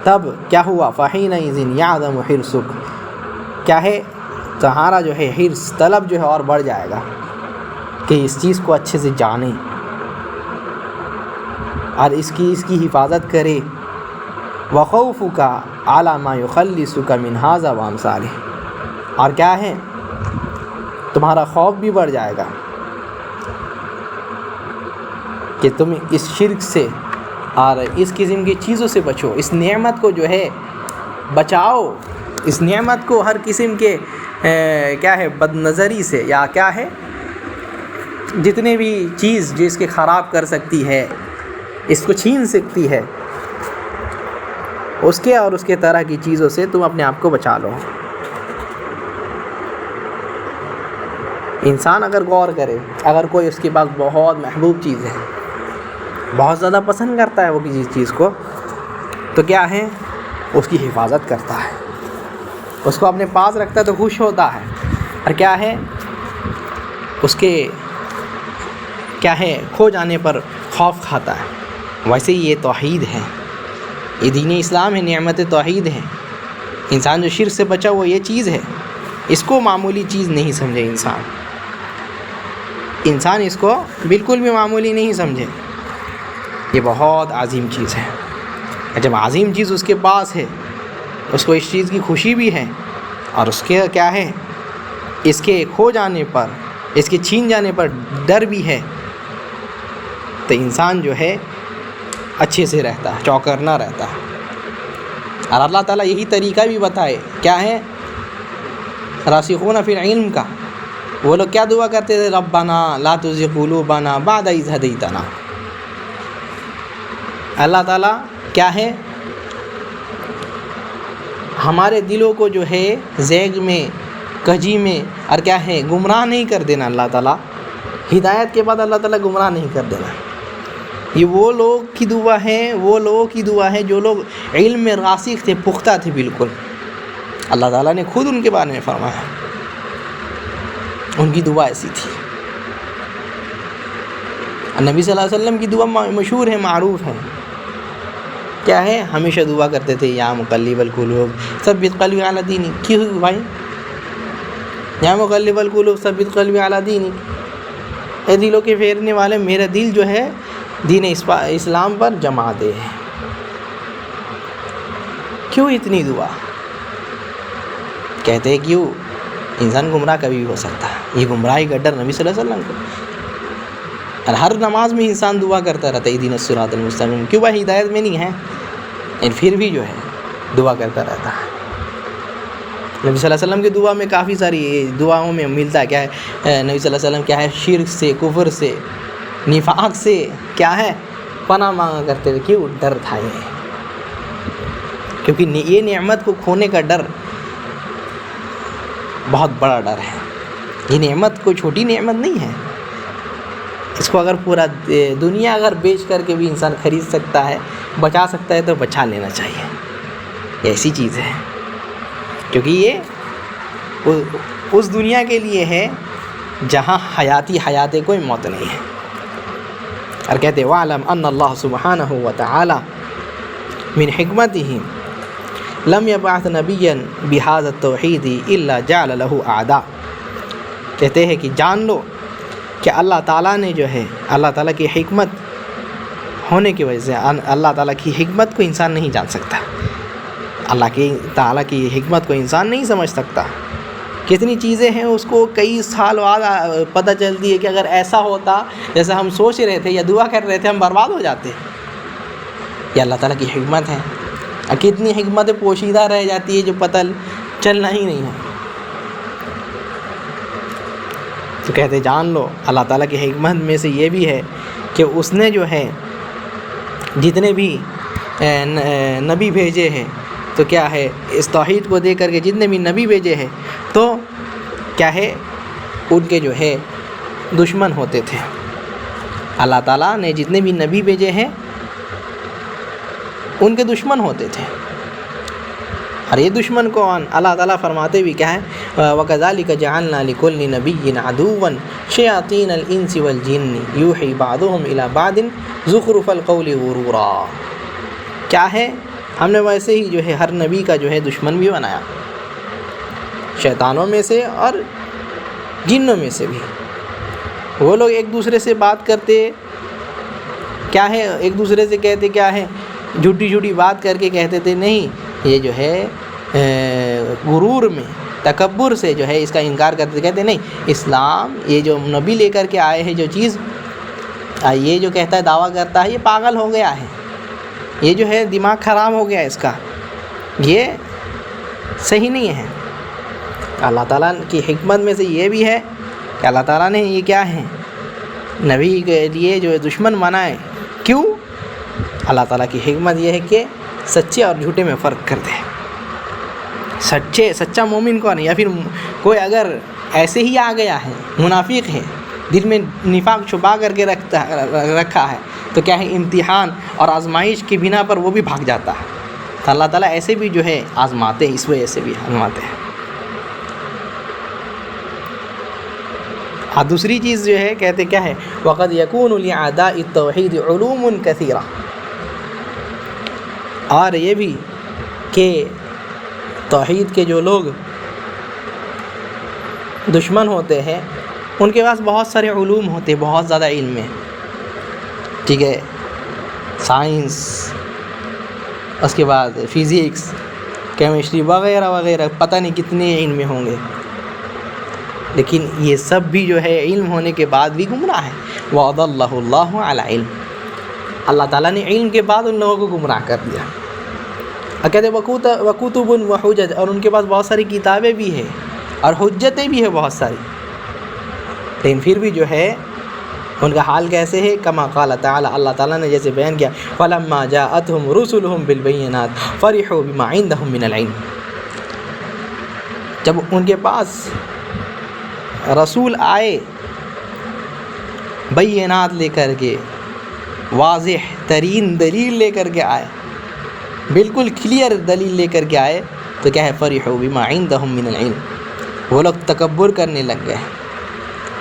تب کیا ہوا؟ فَحِينَئِذٍ يَعْظَمُ حِرْصُكَ، کیا ہے تمہارا جو ہے حرص، طلب جو ہے اور بڑھ جائے گا کہ اس چیز کو اچھے سے جانیں اور اس کی حفاظت کرے۔ وَخَوْفُكَ عَلَى مَا يُخَلِّصُكَ مِنْ هَذَا وَأَمْثَالِهِ، اور کیا ہے تمہارا خوف بھی بڑھ جائے گا کہ تم اس شرک سے اور اس قسم کی چیزوں سے بچو، اس نعمت کو جو ہے بچاؤ، اس نعمت کو ہر قسم کے کیا ہے بد نظری سے، یا کیا ہے جتنے بھی چیز جو اس کے خراب کر سکتی ہے، اس کو چھین سکتی ہے، اس کے اور اس کے طرح کی چیزوں سے تم اپنے آپ کو بچا لو۔ انسان اگر غور کرے، اگر کوئی اس کے پاس بہت محبوب چیز ہے، بہت زیادہ پسند کرتا ہے وہ کسی چیز کو، تو کیا ہے اس کی حفاظت کرتا ہے، اس کو اپنے پاس رکھتا ہے تو خوش ہوتا ہے، اور کیا ہے اس کے کیا ہے کھو جانے پر خوف کھاتا ہے۔ ویسے یہ توحید ہے، یہ دین اسلام ہے، نعمت توحید ہے۔ انسان جو شرک سے بچا وہ یہ چیز ہے، اس کو معمولی چیز نہیں سمجھے انسان اس کو بالکل بھی معمولی نہیں سمجھے، یہ بہت عظیم چیز ہے۔ جب عظیم چیز اس کے پاس ہے، اس کو اس چیز کی خوشی بھی ہے، اور اس کے کیا ہے اس کے کھو جانے پر، اس کے چھین جانے پر ڈر بھی ہے، تو انسان جو ہے اچھے سے رہتا ہے، چوکنا رہتا ہے۔ اور اللہ تعالیٰ یہی طریقہ بھی بتائے، کیا ہے راسخون فی العلم کا، وہ لوگ کیا دعا کرتے تھے؟ ربنا لا تزغ قلوبنا بعد اذ ہدیتنا۔ اللہ تعالیٰ کیا ہے ہمارے دلوں کو جو ہے زیغ میں، کجی میں، اور کیا ہے گمراہ نہیں کر دینا۔ اللہ تعالیٰ ہدایت کے بعد اللہ تعالیٰ گمراہ نہیں کر دینا۔ یہ وہ لوگ کی دعا ہے، وہ لوگوں کی دعا ہے جو لوگ علم میں راسخ تھے، پختہ تھے بالکل۔ اللہ تعالیٰ نے خود ان کے بارے میں فرمایا، ان کی دعا ایسی تھی۔ نبی صلی اللہ علیہ وسلم کی دعا مشہور ہے، معروف ہے، کیا ہے ہمیشہ دعا کرتے تھے یا مقلب القلوب ثبت قلبی علی دینک۔ کیوں بھائی؟ یا مقلب القلوب ثبت قلبی علی دینک، اے دلوں کے پھیرنے والے میرا دل جو ہے دین اسلام پر جما دے۔ کیوں اتنی دعا؟ کہتے ہیں کیوں انسان گمراہ کبھی بھی ہو سکتا ہے، یہ گمراہی کا ڈر نبی صلی اللہ علیہ وسلم کو، اور ہر نماز میں انسان دعا کرتا رہتا ہے اہدنا الصراط المستقیم۔ کیوں بھائی؟ ہدایت میں نہیں ہے، لیکن پھر بھی جو ہے دعا کرتا رہتا ہے۔ نبی صلی اللہ علیہ وسلم کی دعا میں کافی ساری دعاؤں میں ملتا ہے، کیا ہے نبی صلی اللہ علیہ وسلم کیا ہے شرک سے، کفر سے، نفاق سے کیا ہے پناہ مانگا کرتے تھے۔ کیوں؟ ڈر تھا یہ، کیونکہ یہ نعمت کو کھونے کا ڈر بہت بڑا ڈر ہے۔ یہ نعمت کوئی چھوٹی نعمت نہیں ہے، اس کو اگر پورا دنیا اگر بیچ کر کے بھی انسان خرید سکتا ہے، بچا سکتا ہے، تو بچا لینا چاہیے۔ یہ ایسی چیز ہے کیونکہ یہ اس دنیا کے لیے ہے جہاں حیات کوئی موت نہیں ہے۔ اور کہتے ہیں وَعْلَمْ أَنَّ اللَّهَ سُبْحَانَهُ وَتَعَالَى مِنْ حِكْمَتِهِ لَمْ يَبْعَثْ نَبِيًّا بِهَذَا التَّوْحِيدِ إِلَّا جَعَلَ لَهُ أَعْدَاءَ۔ کہتے ہیں کہ جان لو کہ اللہ تعالیٰ نے جو ہے، اللہ تعالیٰ کی حکمت ہونے کی وجہ سے، اللہ تعالیٰ کی حکمت کو انسان نہیں جان سکتا، اللہ تعالیٰ کی حکمت کو انسان نہیں سمجھ سکتا۔ کتنی چیزیں ہیں اس کو کئی سال بعد پتہ چلتی ہے کہ اگر ایسا ہوتا جیسا ہم سوچ رہے تھے یا دعا کر رہے تھے، ہم برباد ہو جاتے۔ یہ اللہ تعالیٰ کی حکمت ہے. کتنی حکمتیں پوشیدہ رہ جاتی ہے جو پتہ چلنا ہی نہیں ہے. تو کہتے جان لو اللہ تعالیٰ کی حکمت میں سے یہ بھی ہے کہ اس نے جو ہے جتنے بھی نبی بھیجے ہیں تو کیا ہے اس توحید کو دے کر کے جتنے بھی نبی بھیجے ہیں تو کیا ہے ان کے جو ہے دشمن ہوتے تھے. اللہ تعالیٰ نے جتنے بھی نبی بھیجے ہیں ان کے دشمن ہوتے تھے. اور یہ دشمن کون؟ اللہ تعالیٰ فرماتے بھی کیا ہے وَكَذَلِكَ جَعَلْنَا لِكُلِّ نَبِيٍّ عَدُوًّا شَيَاطِينَ الْإِنسِ وَالْجِنِّ يُوحِي بَعْضُهُمْ إِلَى بَعْضٍ زُخْرُفَ الْقَوْلِ غُرُورًا. کیا ہے ہم نے ویسے ہی جو ہے ہر نبی کا جو ہے دشمن بھی بنایا، شیطانوں میں سے اور جنوں میں سے بھی. وہ لوگ ایک دوسرے سے بات کرتے کیا ہے ایک دوسرے سے کہتے کیا ہے جھوٹی جھوٹی بات کر کے کہتے تھے نہیں یہ جو ہے غرور میں تکبر سے جو ہے اس کا انکار کرتے، کہتے نہیں اسلام یہ جو نبی لے کر کے آئے ہیں جو چیز یہ جو کہتا ہے دعویٰ کرتا ہے یہ پاگل ہو گیا ہے، یہ جو ہے دماغ خراب ہو گیا اس کا، یہ صحیح نہیں ہے. اللہ تعالیٰ کی حکمت میں سے یہ بھی ہے کہ اللہ تعالیٰ نے یہ کیا ہے نبی کے لیے جو دشمن بنائے. کیوں؟ اللہ تعالیٰ کی حکمت یہ ہے کہ سچے اور جھوٹے میں فرق کر دے. سچا مومن کون ہے؟ یا پھر کوئی اگر ایسے ہی آ گیا ہے منافق ہے دل میں نفاق چھپا کر کے رکھا ہے تو کیا ہے امتحان اور آزمائش کی بنا پر وہ بھی بھاگ جاتا ہے. تو اللہ تعالیٰ ایسے بھی جو ہے آزماتے ہیں، اس وجہ سے بھی آزماتے ہیں. اور دوسری چیز جو ہے کہتے کیا ہے وَقَدْ يَكُونُ لِعَدَاءِ التَّوْحِيدِ عُلُومٌ كَثِيرًا. اور یہ بھی کہ توحید کے جو لوگ دشمن ہوتے ہیں ان کے پاس بہت سارے علوم ہوتے ہیں، بہت زیادہ علم ہے. ٹھیک ہے، سائنس، اس کے بعد فزکس، کیمسٹری وغیرہ وغیرہ، پتہ نہیں کتنے علم میں ہوں گے، لیکن یہ سب بھی جو ہے علم ہونے کے بعد بھی گمراہ ہے. وَأَضَلَّهُ اللَّهُ عَلَى عِلْمٍ. اللہ تعالیٰ نے علم کے بعد ان لوگوں کو گمراہ کر دیا. اور کہتے وَكُتُبٌ وَحُجَج، اور ان کے پاس بہت ساری کتابیں بھی ہیں اور حجتیں بھی ہیں بہت ساری، لیکن پھر بھی جو ہے ان کا حال کیسے ہے کما قال تعالی، اللہ تعالیٰ نے جیسے بیان کیا فَلَمَّا جَاءَتْهُمْ رُسُلُهُمْ بِالْبَيِّنَاتِ فَرِحُوا بِمَا عِندَهُمْ مِنَ الْعِلْمِ. جب ان کے پاس رسول آئے بینات لے کر کے، واضح ترین دلیل لے کر کے آئے، بالکل کلیئر دلیل لے کر کے آئے تو کیا ہے فرحوا بما عندهم من العلم. وہ لوگ تکبر کرنے لگ گئے،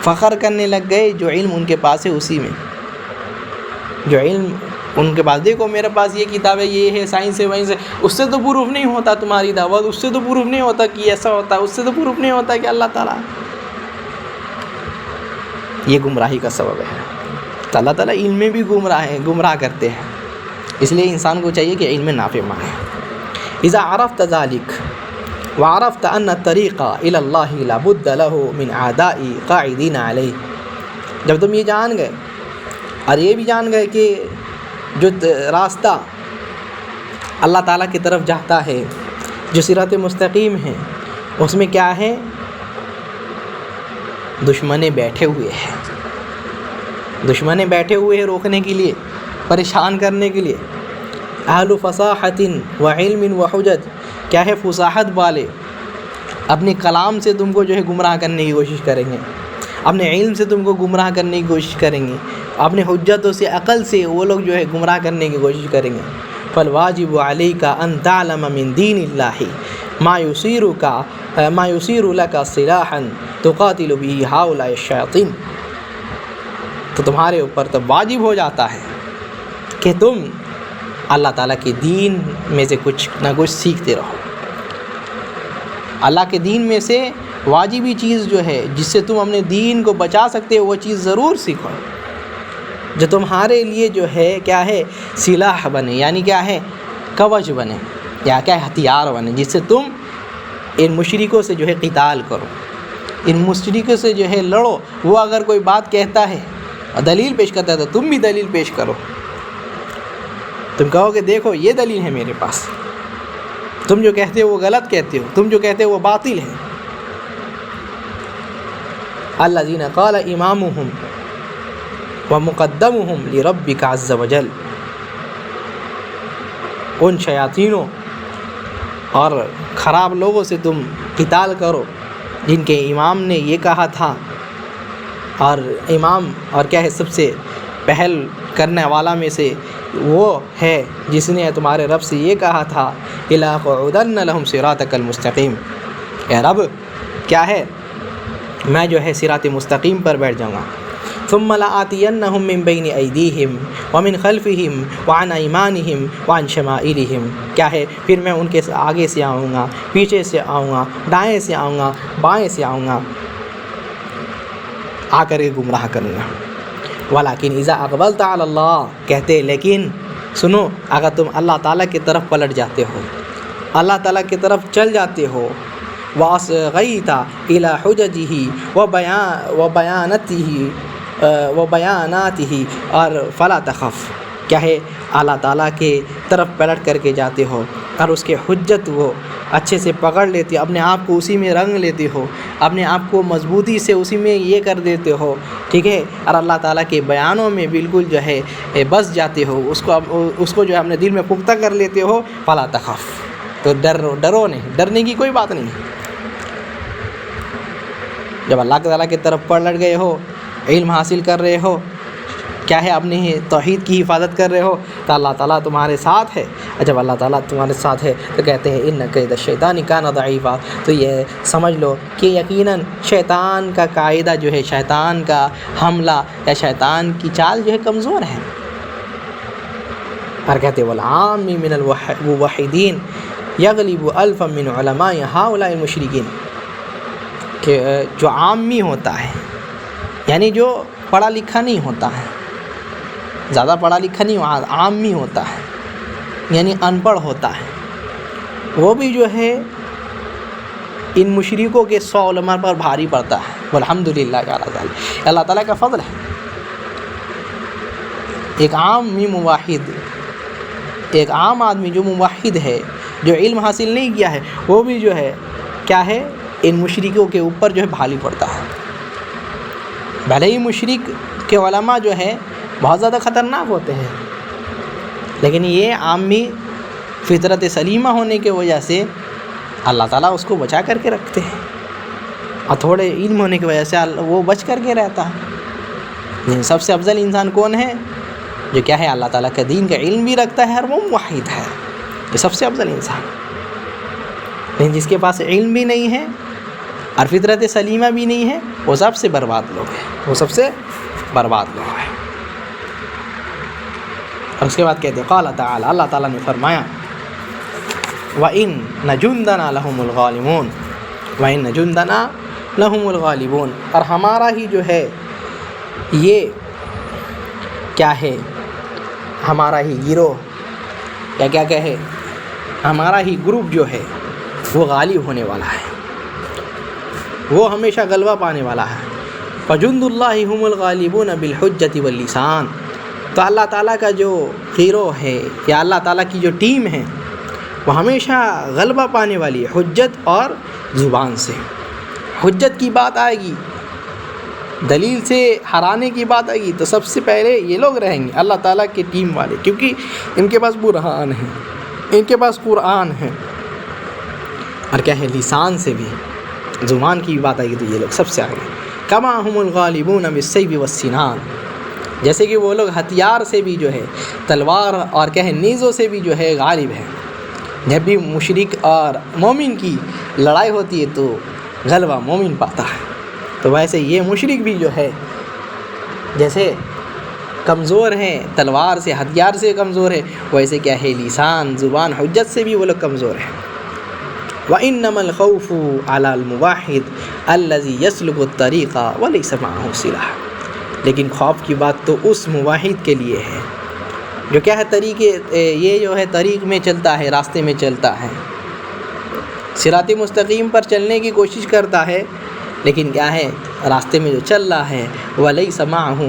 فخر کرنے لگ گئے جو علم ان کے پاس ہے اسی میں. جو علم ان کے پاس، دیکھو میرے پاس یہ کتاب ہے، یہ ہے، سائنس ہے، وہیں سے، اس سے تو پروف نہیں ہوتا تمہاری دعوت، اس سے تو پروف نہیں ہوتا کہ ایسا ہوتا، اس سے تو پروف نہیں ہوتا کہ اللہ تعالیٰ. یہ گمراہی کا سبب ہے. تو اللہ تعالیٰ علم میں بھی گمراہ کرتے ہیں. اس لیے انسان کو چاہیے کہ علم نافع مانگے. اذا عرفت ذلك وعرفت ان الطريق الى الله لا بد له من اعداء قاعدين عليه. جب تم یہ جان گئے اور یہ بھی جان گئے کہ جو راستہ اللہ تعالیٰ کی طرف جاتا ہے، جو صراط مستقیم ہے، اس میں کیا ہے دشمنے بیٹھے ہوئے ہیں. دشمنے بیٹھے ہوئے ہیں روکنے کے لیے، پریشان کرنے کے لیے. اہل فصاحت و علم و حجت، کیا ہے فصاحت والے، اپنے کلام سے تم کو جو ہے گمراہ کرنے کی کوشش کریں گے، اپنے علم سے تم کو گمراہ کرنے کی کوشش کریں گے، اپنے حجتوں سے، عقل سے وہ لوگ جو ہے گمراہ کرنے کی کوشش کریں گے. فالواجب علیک ان تعلم من دین اللہ ما یصیر لک سلاحا تقاتل به ہؤلاء الشیاطین. تو تمہارے اوپر تو واجب ہو جاتا ہے کہ تم اللہ تعالیٰ کے دین میں سے کچھ نہ کچھ سیکھتے رہو. اللہ کے دین میں سے واجبی چیز جو ہے جس سے تم اپنے دین کو بچا سکتے ہو وہ چیز ضرور سیکھو، جو تمہارے لیے جو ہے کیا ہے سلاح بنے، یعنی کیا ہے کوچ بنے، یا کیا ہے ہتھیار بنے، جس سے تم ان مشرکوں سے جو ہے قتال کرو، ان مشرکوں سے جو ہے لڑو. وہ اگر کوئی بات کہتا ہے اور دلیل پیش کرتا ہے تو تم بھی دلیل پیش کرو. تم کہو کہ دیکھو یہ دلیل ہے میرے پاس، تم جو کہتے ہو وہ غلط کہتے ہو، تم جو کہتے ہو وہ باطل ہے۔ الذین قال امامہم ومقدمہم لربک عز وجل، ان شیاطینوں اور خراب لوگوں سے تم قتال کرو جن کے امام نے یہ کہا تھا، اور امام اور کیا ہے سب سے پہل کرنے والا میں سے وہ ہے جس نے تمہارے رب سے یہ کہا تھا لَأَقْعُدَنَّ لَهُمْ صِرَاطَكَ الْمُسْتَقِيمَ، اے رب کیا ہے میں جو ہے صراط مستقیم پر بیٹھ جاؤں گا۔ ثُمَّ لَآتِيَنَّهُم مِّن بَيْنِ أَيْدِيهِمْ وَمِنْ خَلْفِهِمْ وَعَنْ أَيْمَانِهِمْ وَعَنْ شَمَائِلِهِمْ، کیا ہے پھر میں ان کے آگے سے آؤں گا، پیچھے سے آؤں گا، دائیں سے آؤں گا، بائیں سے آؤں گا، آ کر کے گمراہ کروں گا۔ وَلَكِنْ إِذَا أَقْبَلْتَ عَلَى اللَّهِ، کہتے لیکن سنو اگر تم اللہ تعالیٰ کی طرف پلٹ جاتے ہو، اللہ تعالیٰ کی طرف چل جاتے ہو، وَأَصْغَيْتَ إِلَى حُجَجِهِ وَبَيَانَاتِهِ اور فَلَا تَخَفْ، کیا ہے اللہ تعالیٰ کے طرف پلٹ کر کے جاتے ہو اور اس کے حجت وہ اچھے سے پکڑ لیتے ہو، اپنے آپ کو اسی میں رنگ لیتے ہو، اپنے آپ کو مضبوطی سے اسی میں یہ کر دیتے ہو، ٹھیک ہے، اور اللہ تعالیٰ کے بیانوں میں بالکل جو ہے بس جاتے ہو، اس کو جو ہے اپنے دل میں پختہ کر لیتے ہو، فلا تخف، تو ڈرو نہیں، ڈرنے کی کوئی بات نہیں۔ جب اللہ تعالیٰ کی طرف پلٹ گئے ہو، علم حاصل کر رہے ہو، کیا ہے اپنی توحید کی حفاظت کر رہے ہو، تو اللہ تعالیٰ تمہارے ساتھ ہے۔ جب اللہ تعالیٰ تمہارے ساتھ ہے تو کہتے ہیں ان کید الشیطان کان ضعیفا، تو یہ سمجھ لو کہ یقیناً شیطان کا قاعدہ جو ہے، شیطان کا حملہ یا شیطان کی چال جو ہے کمزور ہے۔ اور کہتے ہیں والعام من الموحدین یغلب الفا من علماء ہؤلاء المشرکین، کہ جو عامی ہوتا ہے یعنی جو پڑھا لکھا نہیں ہوتا ہے، زیادہ پڑھا لکھا نہیں، عامی ہوتا ہے یعنی ان پڑھ ہوتا ہے، وہ بھی جو ہے ان مشرکوں کے 100 علماء پر بھاری پڑتا ہے۔ والحمدللہ علی ذلک، اللہ تعالیٰ کا فضل ہے۔ ایک عامی موحد، ایک عام آدمی جو موحد ہے، جو علم حاصل نہیں کیا ہے، وہ بھی جو ہے کیا ہے ان مشرکوں کے اوپر جو ہے بھاری پڑتا ہے۔ بھلے ہی مشرک کے علماء جو ہے بہت زیادہ خطرناک ہوتے ہیں، لیکن یہ عامی فطرت سلیمہ ہونے کی وجہ سے اللہ تعالیٰ اس کو بچا کر کے رکھتے ہیں، اور تھوڑے علم ہونے کی وجہ سے وہ بچ کر کے رہتا ہے۔ لیکن سب سے افضل انسان کون ہے؟ جو کیا ہے اللہ تعالیٰ کے دین کا علم بھی رکھتا ہے اور وہ موحد ہے، یہ سب سے افضل انسان۔ لیکن جس کے پاس علم بھی نہیں ہے اور فطرت سلیمہ بھی نہیں ہے، وہ سب سے برباد لوگ ہیں، وہ سب سے برباد لوگ ہیں۔ اور اس کے بعد کہتے ہیں قال تعالی، اللہ تعالیٰ نے فرمایا وَإِنَّ جُنْدَنَا لَهُمُ الْغَالِبُونَ، وَإِنَّ جُنْدَنَا لَهُمُ الْغَالِبُونَ، اور ہمارا ہی جو ہے یہ کیا ہے، ہمارا ہی گروہ یا کیا کہے، ہمارا ہی گروپ جو ہے وہ غالب ہونے والا ہے، وہ ہمیشہ غلبہ پانے والا ہے۔ فَجُنْدُ اللَّهِ هُمُ الْغَالِبُونَ بِالْحُجَّةِ وَاللِّسَانِ، تو اللہ تعالیٰ کا جو گروہ ہے یا اللہ تعالیٰ کی جو ٹیم ہے وہ ہمیشہ غلبہ پانے والی ہے حجت اور زبان سے۔ حجت کی بات آئے گی، دلیل سے ہرانے کی بات آئے گی، تو سب سے پہلے یہ لوگ رہیں گے اللہ تعالیٰ کی ٹیم والے، کیونکہ ان کے پاس برہان ہے، ان کے پاس قرآن ہے، اور کیا ہے لسان سے بھی، زبان کی بات آئے گی تو یہ لوگ سب سے آگے۔ کما هم الغالبون بالسیف والسنان، جیسے کہ وہ لوگ ہتھیار سے بھی جو ہے، تلوار اور کیا ہے نیزوں سے بھی جو ہے غالب ہے۔ جب بھی مشرک اور مومن کی لڑائی ہوتی ہے تو غلبہ مومن پاتا ہے، تو ویسے یہ مشرک بھی جو ہے جیسے کمزور ہیں تلوار سے، ہتھیار سے کمزور ہے، ویسے کیا ہے لسان، زبان، حجت سے بھی وہ لوگ کمزور ہیں۔ وَإِنَّمَا الْخَوْفُ عَلَى الْمُوَحِّدِ الَّذِي يَسْلُكُ الطَّرِيقَ وَلَيْسَ مَعَهُ سِلَاحٌ، لیکن خوف کی بات تو اس موحد کے لیے ہے جو کیا ہے طریقے، یہ جو ہے طریق میں چلتا ہے، راستے میں چلتا ہے، صراط مستقیم پر چلنے کی کوشش کرتا ہے، لیکن کیا ہے راستے میں جو چل رہا ہے وَلَيْسَ مَعَهُ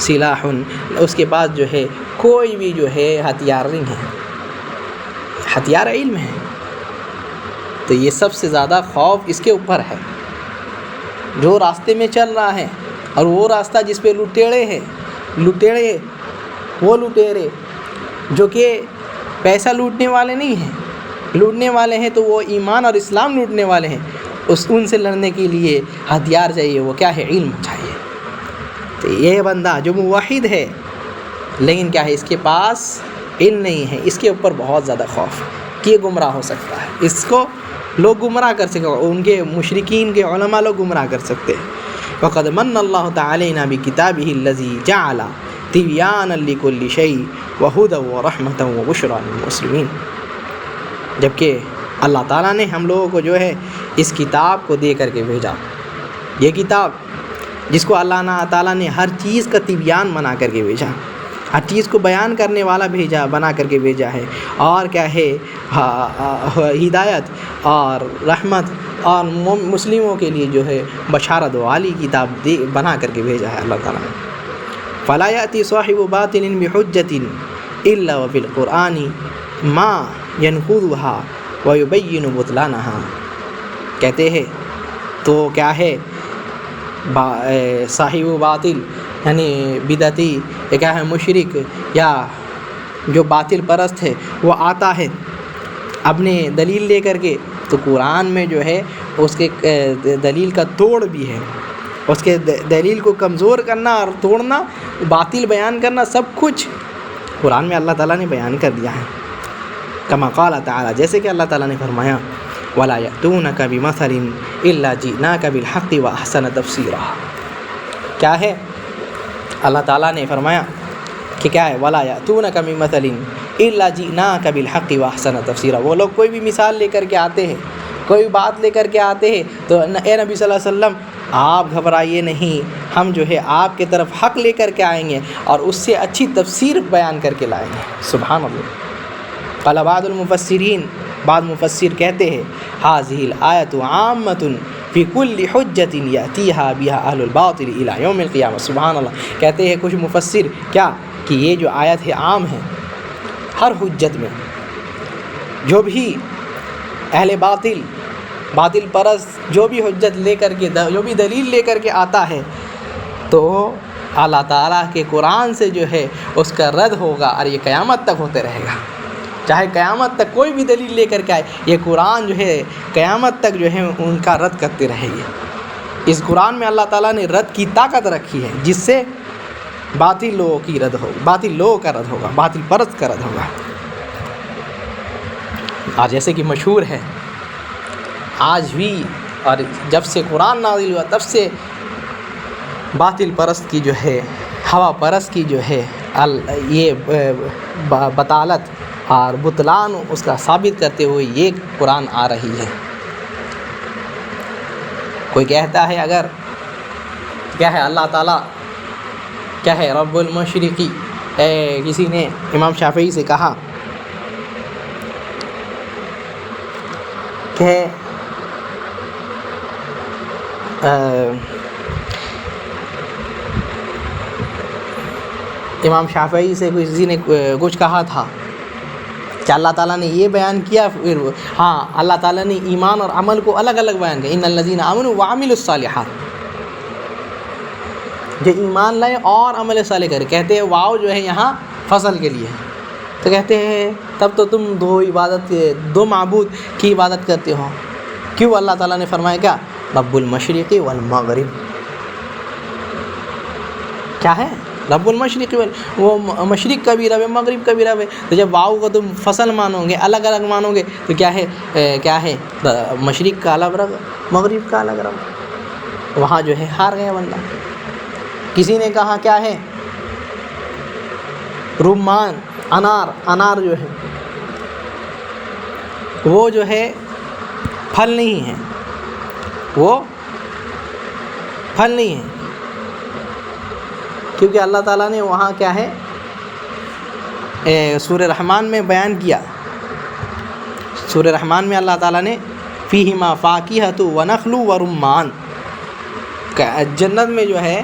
سِلَاحٌ، اس کے پاس جو ہے کوئی بھی جو ہے ہتھیار نہیں ہے، ہتھیار علم ہے، تو یہ سب سے زیادہ خوف اس کے اوپر ہے جو راستے میں چل رہا ہے، اور وہ راستہ جس پہ وہ لٹیرے جو کہ پیسہ لوٹنے والے نہیں ہیں، لوٹنے والے ہیں تو وہ ایمان اور اسلام لوٹنے والے ہیں، ان سے لڑنے کے لیے ہتھیار چاہیے، وہ کیا ہے علم چاہیے۔ تو یہ بندہ جو موحد ہے لیکن کیا ہے اس کے پاس علم نہیں ہے، اس کے اوپر بہت زیادہ خوف کہ یہ گمراہ ہو سکتا ہے، اس کو لوگ گمراہ کر سکتے ہیں، ان کے مشرکین کے علماء لوگ گمراہ کر سکتے ہیں۔ وَقَدْ مَنَّ اللَّهُ تَعَالَى عَلَيْنَا بِكِتَابِهِ الَّذِي جَعَلَ تِبْيَانًا لِكُلِّ شَيْءٍ وَهُدًى وَرَحْمَةً وَبُشْرَىٰ لِلْمُسْلِمِينَ، جبکہ اللہ تعالیٰ نے ہم لوگوں کو جو ہے اس کتاب کو دے کر کے بھیجا، یہ کتاب جس کو اللہ تعالیٰ نے ہر چیز کا تبیان بنا کر کے بھیجا، ہر چیز کو بیان کرنے والا بنا کر کے بھیجا ہے، اور کیا ہے ہدایت اور رحمت اور مسلموں کے لیے جو ہے بشارت والی کتاب بنا کر کے بھیجا ہے اللہ تعالیٰ نے۔ فَلَا يَأْتِي صَاحِبُ بَاطِلٍ بِحُجَّةٍ إِلَّا وَفِي الْقُرْآنِ مَا يَنْقُضُهَا وَيُبَيِّنُ بُطْلَانَهَا، کہتے ہیں تو کیا ہے صاحب باطل یعنی بدعتی یا کیا ہے مشرک یا جو باطل پرست ہے وہ آتا ہے اپنے دلیل لے کر کے، تو قرآن میں جو ہے اس کے دلیل کا توڑ بھی ہے، اس کے دلیل کو کمزور کرنا اور توڑنا، باطل بیان کرنا، سب کچھ قرآن میں اللہ تعالیٰ نے بیان کر دیا ہے۔ کما قال تعالیٰ، جیسے کہ اللہ تعالیٰ نے فرمایا وَلَا يَأْتُونَكَ بِمَثَلٍ إِلَّا جِئْنَاكَ بِالْحَقِّ وَأَحْسَنَ تَفْسِيرًا، کیا ہے اللہ تعالیٰ نے فرمایا کہ کیا ہے وَلَا يَأْتُونَكَ بِمَثَلٍ إِلَّا جِئْنَاكَ بِالْحَقِّ وَأَحْسَنَ تَفْسِيرًا، وہ لوگ کوئی بھی مثال لے کر کے آتے ہیں، کوئی بات لے کر کے آتے ہیں تو اے نبی صلی اللہ علیہ وسلم آپ گھبرائیے نہیں، ہم جو ہے آپ کے طرف حق لے کر کے آئیں گے اور اس سے اچھی تفسیر بیان کر کے لائیں گے۔ سبحان اللہ۔ قال بعض المفسرین، بعض مفسر کہتے ہیں هذه الآیۃ عامۃ فی کل حجۃ یأتیہا بہا اہل الباطل الی یوم القیامہ۔ سبحان اللہ، کہتے ہیں کچھ مفسر کیا کہ یہ جو آیت ہے عام ہے، ہر حجت میں جو بھی اہل باطل پرست جو بھی حجت لے کر کے، جو بھی دلیل لے کر کے آتا ہے تو اللہ تعالیٰ کے قرآن سے جو ہے اس کا رد ہوگا، اور یہ قیامت تک ہوتے رہے گا، چاہے قیامت تک کوئی بھی دلیل لے کر کے آئے، یہ قرآن جو ہے قیامت تک جو ہے ان کا رد کرتے رہے گی۔ اس قرآن میں اللہ تعالیٰ نے رد کی طاقت رکھی ہے، جس سے باطل لوگوں کی رد ہوگا، باطل لوگوں کا رد ہوگا، باطل پرست کا رد ہوگا۔ آج جیسے کہ مشہور ہے، آج بھی اور جب سے قرآن نازل ہوا تب سے باطل پرست کی جو ہے، ہوا پرست کی جو ہے یہ بطالت اور بطلان اس کا ثابت کرتے ہوئے یہ قرآن آ رہی ہے۔ کوئی کہتا ہے اگر کیا ہے اللہ تعالیٰ کیا ہے رب المشرقی، کسی نے امام شافعی سے کہا کہ امام شافعی سے کسی نے کچھ کہا تھا کہ اللہ تعالیٰ نے یہ بیان کیا، پھر ہاں اللہ تعالیٰ نے ایمان اور عمل کو الگ الگ بیان کیا، ان الذین آمنوا وعملوا الصالحات، جو ایمان لائے اور عمل صالح کرے، کہتے ہیں واو جو ہے یہاں فصل کے لیے، تو کہتے ہیں تب تو تم دو معبود کی عبادت کرتے ہو، کیوں؟ اللہ تعالیٰ نے فرمایا کیا؟ رب المشرق والمغرب، کیا ہے؟ رب المشرق، وہ مشرق کا بھی رب ہے، مغرب کا بھی رب ہے، تو جب واؤ کو تم فصل مانو گے، الگ الگ مانو گے، تو کیا ہے مشرق کا الگ رب، مغرب کا الگ رب، وہاں جو ہے ہار گیا بندہ۔ کسی نے کہا کیا ہے رمان، انار جو ہے وہ جو ہے پھل نہیں ہے، وہ پھل نہیں ہے، کیونکہ اللہ تعالیٰ نے وہاں کیا ہے سورہ رحمان میں بیان کیا، سورہ رحمان میں اللہ تعالیٰ نے فیہما فاکہۃ ونخل ورمان، جنت میں جو ہے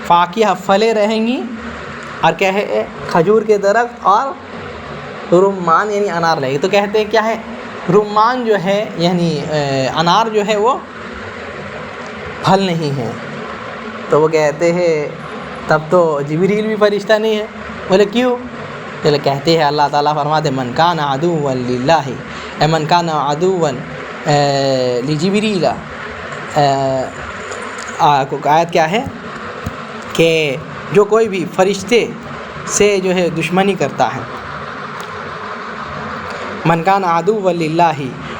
فاکہہ پھلیں رہیں گی، اور کیا ہے کھجور کے درخت اور رمان یعنی انار رہے گی. تو کہتے ہیں کیا ہے رمان جو ہے یعنی انار جو ہے وہ پھل نہیں ہے. تو وہ کہتے ہیں تب تو جبریل بھی فرشتہ نہیں ہے. بولے کیوں؟ بولے کہتے ہیں اللہ تعالیٰ فرماتے من کان عدوا للہ من کان عدوا لجبریل. آیت کیا ہے کہ جو کوئی بھی فرشتے سے جو ہے دشمنی کرتا ہے، من کان عدوا للہ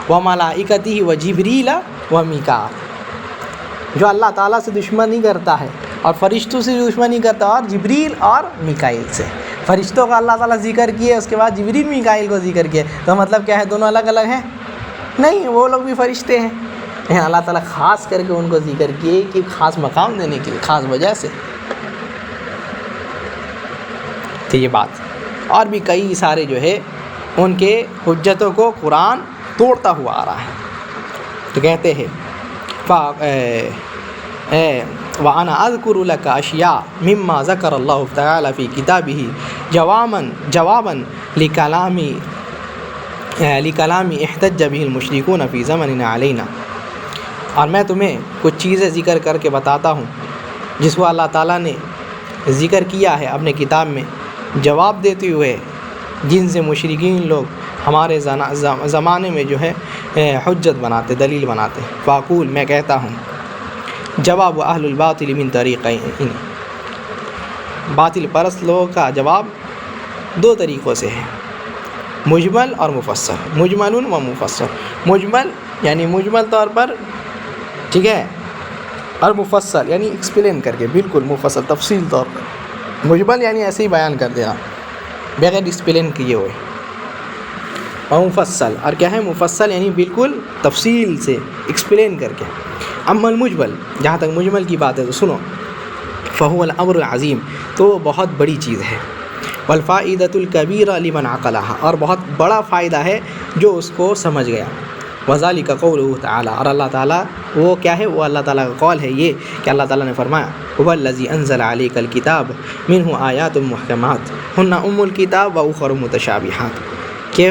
وملائکتہ وجبریل ومیکائیل، جو اللہ تعالیٰ سے دشمنی کرتا ہے اور فرشتوں سے دشمنی کرتا ہے، اور جبریل اور میکائیل سے. فرشتوں کا اللہ تعالیٰ ذکر کیے، اس کے بعد جبریل میکائیل کو ذکر کیے. تو مطلب کیا ہے دونوں الگ الگ ہیں؟ نہیں، وہ لوگ بھی فرشتے ہیں، لیکن اللہ تعالیٰ خاص کر کے ان کو ذکر کیے کہ خاص مقام دینے کے لیے، خاص وجہ سے. تو یہ بات اور بھی کئی سارے جو ہے ان کے حجتوں کو قرآن توڑتا ہوا آ رہا ہے. تو کہتے ہیں وَأَنَا أَذْكُرُ لَكَ أَشْيَاءَ مِمَّا ذَكَرَ اللَّهُ تَعَالَى فِي كِتَابِهِ جَوَابًا لِكَلَامِ احْتَجَّ بِهِ الْمُشْرِكُونَ فِي زَمَنِنَا عَلَيْنَا. اور میں تمہیں کچھ چیزیں ذکر کر کے بتاتا ہوں جس کو اللہ تعالیٰ نے ذکر کیا ہے اپنے کتاب میں، جواب دیتے ہوئے جن سے مشرکین لوگ ہمارے زمانے میں جو ہے حجت بناتے، دلیل بناتے. فاقول میں کہتا ہوں جواب اہل الباطل من طریقین، باطل پرست لوگوں کا جواب دو طریقوں سے ہے، مجمل اور مفصل. مجمل و مفصل. مجمل یعنی مجمل طور پر، ٹھیک ہے، اور مفصل یعنی ایکسپلین کر کے، بالکل مفصل تفصیل طور پر. مجمل یعنی ایسے ہی بیان کر دیا بغیر ایکسپلین کیے ہوئے. اور مفصل اور کیا ہے مفصل یعنی بالکل تفصیل سے ایکسپلین کر کے. اما المجمل، جہاں تک مجمل کی بات ہے تو سنو، فهو الامر العظیم، تو وہ بہت بڑی چیز ہے. والفائدۃ الکبیرہ لمن عقلها، اور بہت بڑا فائدہ ہے جو اس کو سمجھ گیا. وذالک قولہ تعالی، اور اللہ تعالیٰ وہ کیا ہے، وہ اللہ تعالیٰ کا قول ہے یہ کہ اللہ تعالیٰ نے فرمایا هو الذی انزل علیک الکتاب منہ آیات محکمات ہن ام الکتاب و اخر متشابہات، کہ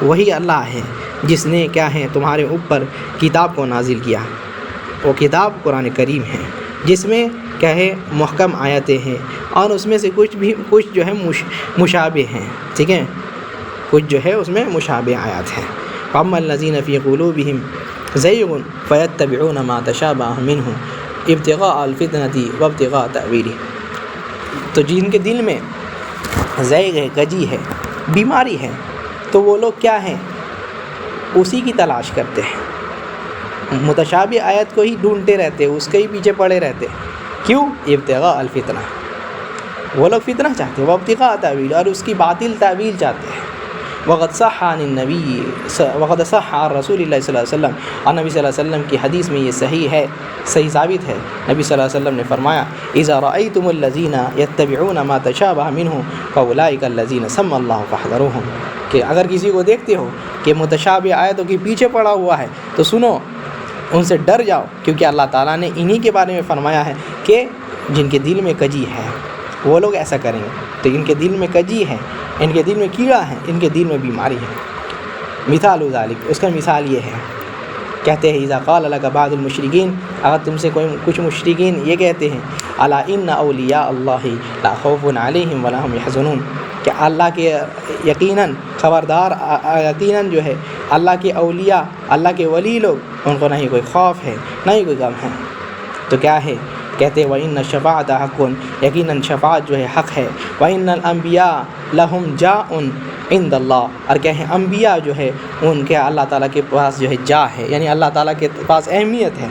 وہی اللہ ہے جس نے کیا ہے تمہارے اوپر کتاب کو نازل کیا. وہ کتاب قرآن کریم ہے جس میں کیا ہے محکم آیتیں ہیں، اور اس میں سے کچھ جو ہے مشابہ ہیں، ٹھیک ہے، کچھ جو ہے اس میں مشابہ آیات ہیں. فَأَمَّا الَّذِينَ فِي قُلُوبِهِمْ زَيْغٌ فَيَتَّبِعُونَ مَا تَشَابَهَ مِنْهُ ابْتِغَاءَ الْفِتْنَةِ وَابْتِغَاءَ تَأْوِيلِهِ. تو جن کے دل میں زیغ ہے، کجی ہے، بیماری ہے، تو وہ لوگ کیا ہیں اسی کی تلاش کرتے ہیں، متشابہ آیت کو ہی ڈھونڈتے رہتے، اس کے ہی پیچھے پڑے رہتے. کیوں؟ ابتغاء الفتنہ، وہ لوگ فتنہ چاہتے ہیں. وابتغاء تأویل، اور اس کی باطل تعویل چاہتے ہیں. وقد صح عن النبی وقد صح عن رسول اللہ صلی اللہ علیہ وسلم، اور نبی صلی اللہ علیہ وسلم کی حدیث میں یہ صحیح ہے، صحیح ثابت ہے. نبی صلی اللہ علیہ وسلم نے فرمایا اذا رأیتم الذین یتبعون ما تشابہ منہ فاولئک الذین سمی اللہ فاحذروہم، کہ اگر کسی کو دیکھتے ہو کہ متشابہ آیتوں کے پیچھے پڑا ہوا ہے تو سنو، ان سے ڈر جاؤ، کیونکہ اللہ تعالیٰ نے انہی کے بارے میں فرمایا ہے کہ جن کے دل میں کجی ہے وہ لوگ ایسا کریں گے. تو ان کے دل میں کجی ہے، ان کے دل میں کیڑا ہے، ان کے دل میں بیماری ہے. مثال ذالک، اس کا مثال یہ ہے، کہتے ہیں اذا قال لك بعض المشرکین، اگر تم سے کچھ مشرکین یہ کہتے ہیں الا ان اولیاء اللہ لا خوف علیہم ولا هم يحزنون، کہ اللہ کے یقیناً خبردار، یقیناً جو ہے اللہ کے اولیاء، اللہ کے ولی لوگ، ان کو نہ ہی کوئی خوف ہے نہ ہی کوئی غم ہے. تو کیا ہے؟ کہتے ہیں وَإِنَّ الشَّفَاعَةَ حَقٌّ، یقیناً شفاعت جو ہے حق ہے. وَإِنَّ الْأَنْبِيَاءَ لَهُمْ جَاءٌ عِنْدَ اللَّهِ، اور کیا ہے انبیاء جو ہے ان کے اللہ تعالیٰ کے پاس جو ہے جا ہے، یعنی اللہ تعالیٰ کے پاس اہمیت ہے.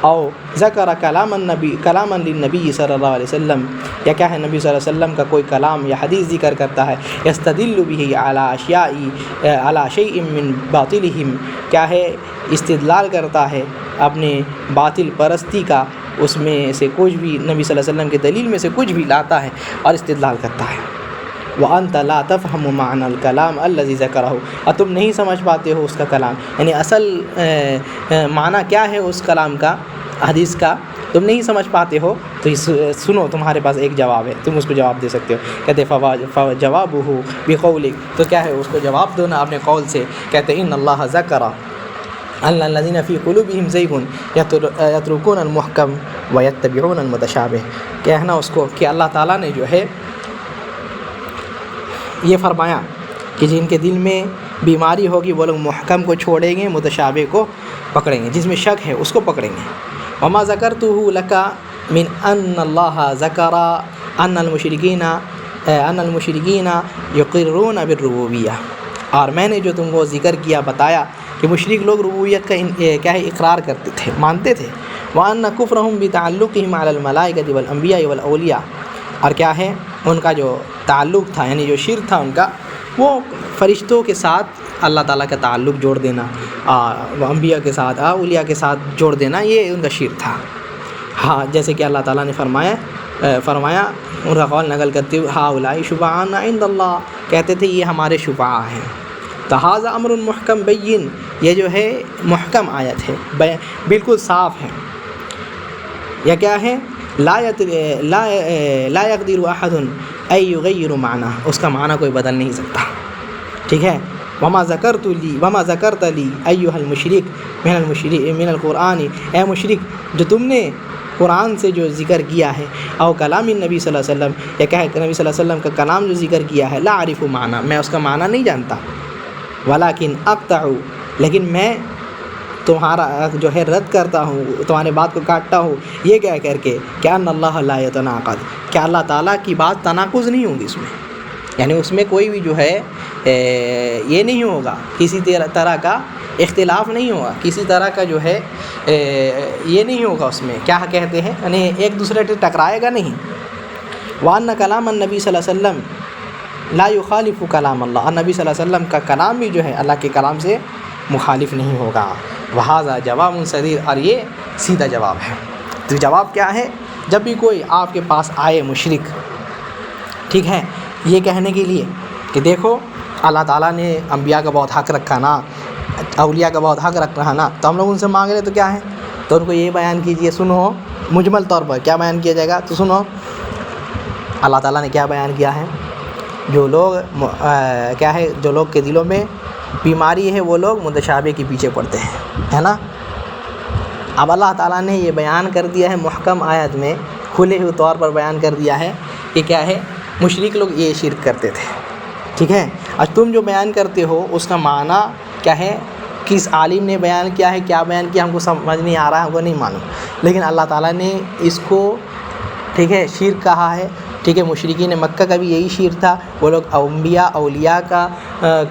او ذکر کلاما للنبی صلی اللہ علیہ وسلم، یا کیا ہے نبی صلی اللہ علیہ وسلم کا کوئی کلام یا حدیث ذکر کرتا ہے، یستدل به علی اشیاء علی شیء من باطلہم، کیا ہے استدلال کرتا ہے اپنے باطل پرستی کا، اس میں سے کچھ بھی نبی صلی اللہ علیہ وسلم کے دلیل میں سے کچھ بھی لاتا ہے اور استدلال کرتا ہے. وَأَنْتَ لَا تَفْهَمُ مَعْنَى الْكَلَامِ الَّذِي ذَكَرَهُ، اور تم نہیں سمجھ پاتے ہو اس کا کلام، یعنی اصل معنی کیا ہے اس کلام کا، حدیث کا، تم نہیں سمجھ پاتے ہو تو سنو تمہارے پاس ایک جواب ہے، تم اس کو جواب دے سکتے ہو۔ کہتے فجوابہ بقولک، تو کیا ہے اس کو جواب دو نا اپنے قول سے۔ کہتے ان اللہ ذکر ان الذین فی قلوبہم زیغ یترکون المحکم ویتبعون المتشابہ، کہنا اس کو کہ اللہ تعالیٰ نے جو ہے یہ فرمایا کہ جن کے دل میں بیماری ہوگی وہ لوگ محکم کو چھوڑیں گے، متشابہ کو پکڑیں گے، جس میں شک ہے اس کو پکڑیں گے۔ وما ذکرتہ لک من ان اللہ ذکر ان المشرکین یقرون بالربوبیہ، اور میں نے جو تم کو ذکر کیا بتایا کہ مشرک لوگ ربوبیت کا کیا ہے اقرار کرتے تھے، مانتے تھے۔ وان کفرہم بتعلقہم علی الملائکۃ والانبیاء والاولیاء، اور کیا ہے ان کا جو تعلق تھا یعنی جو شرک تھا ان کا، وہ فرشتوں کے ساتھ اللہ تعالیٰ کا تعلق جوڑ دینا، انبیاء کے ساتھ اولیاء کے ساتھ جوڑ دینا، یہ ان کا شرک تھا۔ ہاں جیسے کہ اللہ تعالیٰ نے فرمایا ان کا قول نقل کرتے ہوئے ہؤلاء شفعاؤنا عند اللہ، کہتے تھے یہ ہمارے شفعاء ہیں۔ تو ھذا امر محکم بین، یہ جو ہے محکم آیت ہے، بالکل صاف ہے۔ یا کیا ہے لا یقدر احد ان یغیر معنی، اس کا معنی کوئی بدل نہیں سکتا، ٹھیک ہے۔ وما ذکرت لی ایھا المشرک من القرآن، اے مشرک جو تم نے قرآن سے جو ذکر کیا ہے، او کلام النبی صلی اللہ علیہ وسلم، یا کہ نبی صلی اللہ علیہ وسلم کا کلام جو ذکر کیا ہے، لا اعرف معنی، میں اس کا معنی نہیں جانتا، ولکن اقطع، لیکن میں تمہارا جو ہے رد کرتا ہوں، تمہارے بات کو کاٹتا ہوں، یہ کہہ کر کے کہ ان اللہ لا یتناقض، کہ اللہ تعالیٰ کی بات تناقض نہیں ہوگی اس میں، یعنی اس میں کوئی بھی جو ہے یہ نہیں ہوگا، کسی طرح کا اختلاف نہیں ہوگا، کسی طرح کا جو ہے یہ نہیں ہوگا اس میں، کیا کہتے ہیں یعنی ایک دوسرے سے ٹکرائے گا نہیں۔ وان کلام النبی صلی اللہ علیہ وسلم لا یخالف کلام اللہ، اور نبی صلی اللہ علیہ وسلم کا کلام بھی جو ہے اللہ کے کلام سے مخالف نہیں ہوگا۔ وہذا جواب صدیر، اور یہ سیدھا جواب ہے۔ تو جواب کیا ہے؟ جب بھی کوئی آپ کے پاس آئے مشرک، ٹھیک ہے، یہ کہنے کے لیے کہ دیکھو اللہ تعالیٰ نے انبیاء کا بہت حق رکھا نا، اولیاء کا بہت حق رکھا نا، تو ہم لوگ ان سے مانگ رہے تو کیا ہے، تو ان کو یہ بیان کیجئے، سنو مجمل طور پر کیا بیان کیا جائے گا، تو سنو اللہ تعالیٰ نے کیا بیان کیا ہے، جو لوگ کیا ہے، جو لوگ کے دلوں میں بیماری ہے وہ لوگ متشابہ کے پیچھے پڑتے ہیں، ہے نا۔ اب اللہ تعالیٰ نے یہ بیان کر دیا ہے محکم آیت میں، کھلے ہوئے طور پر بیان کر دیا ہے کہ کیا ہے، مشرک لوگ یہ شرک کرتے تھے، ٹھیک ہے۔ آج تم جو بیان کرتے ہو اس کا معنی کیا ہے، کس عالم نے بیان کیا ہے، کیا بیان کیا، ہم کو سمجھ نہیں آ رہا ہے، ہم کو نہیں معلوم، لیکن اللہ تعالیٰ نے اس کو ٹھیک ہے شرک کہا ہے، ٹھیک ہے۔ مشرکین مکہ کا بھی یہی شرک تھا، وہ لوگ انبیاء اولیاء کا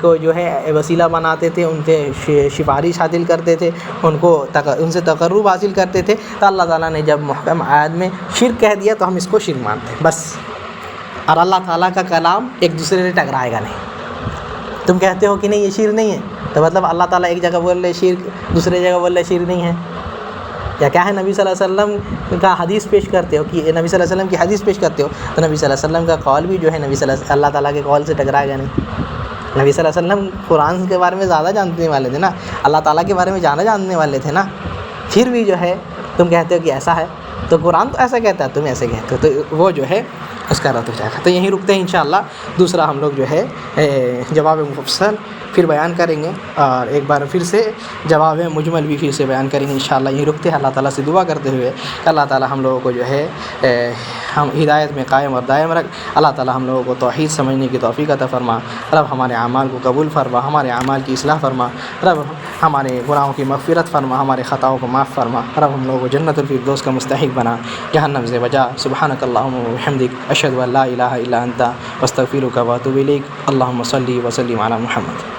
کو جو ہے وسیلہ بناتے تھے، ان سے سفارش حاصل کرتے تھے، ان سے تقرب حاصل کرتے تھے۔ تو اللہ تعالیٰ نے جب محکم آیت میں شرک کہہ دیا تو ہم اس کو شرک مانتے ہیں بس، اور اللہ تعالیٰ کا کلام ایک دوسرے سے ٹکرائے گا نہیں۔ تم کہتے ہو کہ نہیں یہ شرک نہیں ہے، تو مطلب اللہ تعالیٰ ایک جگہ بول رہے شرک، دوسرے جگہ بول رہے شرک نہیں ہے، یا کیا ہے نبی صلی اللہ علیہ وسلم کا حدیث پیش کرتے ہو کہ نبی صلی اللہ علیہ وسلم کی حدیث پیش کرتے ہو، تو نبی صلی اللہ علیہ وسلم کا قول بھی جو ہے اللہ تعالیٰ کے قول سے ٹکرائے گا نہیں۔ نبی صلی اللہ علیہ وسلم قرآن کے بارے میں زیادہ جاننے والے تھے نا، اللہ تعالیٰ کے بارے میں جاننے والے تھے نا، پھر بھی جو ہے تم کہتے ہو کہ ایسا ہے، تو قرآن تو ایسا کہتا ہے، تم ایسے کہتے ہو، تو وہ جو ہے اس کا رد ہو جائے گا۔ تو یہیں رکتے ہیں انشاءاللہ، دوسرا ہم لوگ جو ہے جواب مفصل پھر بیان کریں گے، اور ایک بار پھر سے جواب مجمل بھی پھر سے بیان کریں گے انشاءاللہ۔ یہیں رکتے ہیں، اللہ تعالیٰ سے دعا کرتے ہوئے کہ اللہ تعالیٰ ہم لوگوں کو جو ہے ہم ہدایت میں قائم اور دائم رکھ، اللہ تعالیٰ ہم لوگوں کو توحید سمجھنے کی توفیق عطا فرما، رب ہمارے اعمال کو قبول فرما، ہمارے اعمال کی اصلاح فرما، رب ہمارے گناہوں کی مغفرت فرما، ہمارے خطاؤں کو معاف فرما، رب ہم لوگوں کو جنت الفردوس کا مستحق بنا، جہنم سے بچا۔ سبحانک اللہم و بحمدک، اشہد ان لا الہ الا انت، استغفرک و اتوب الیک۔ اللہم صلی وسلم علی محمد۔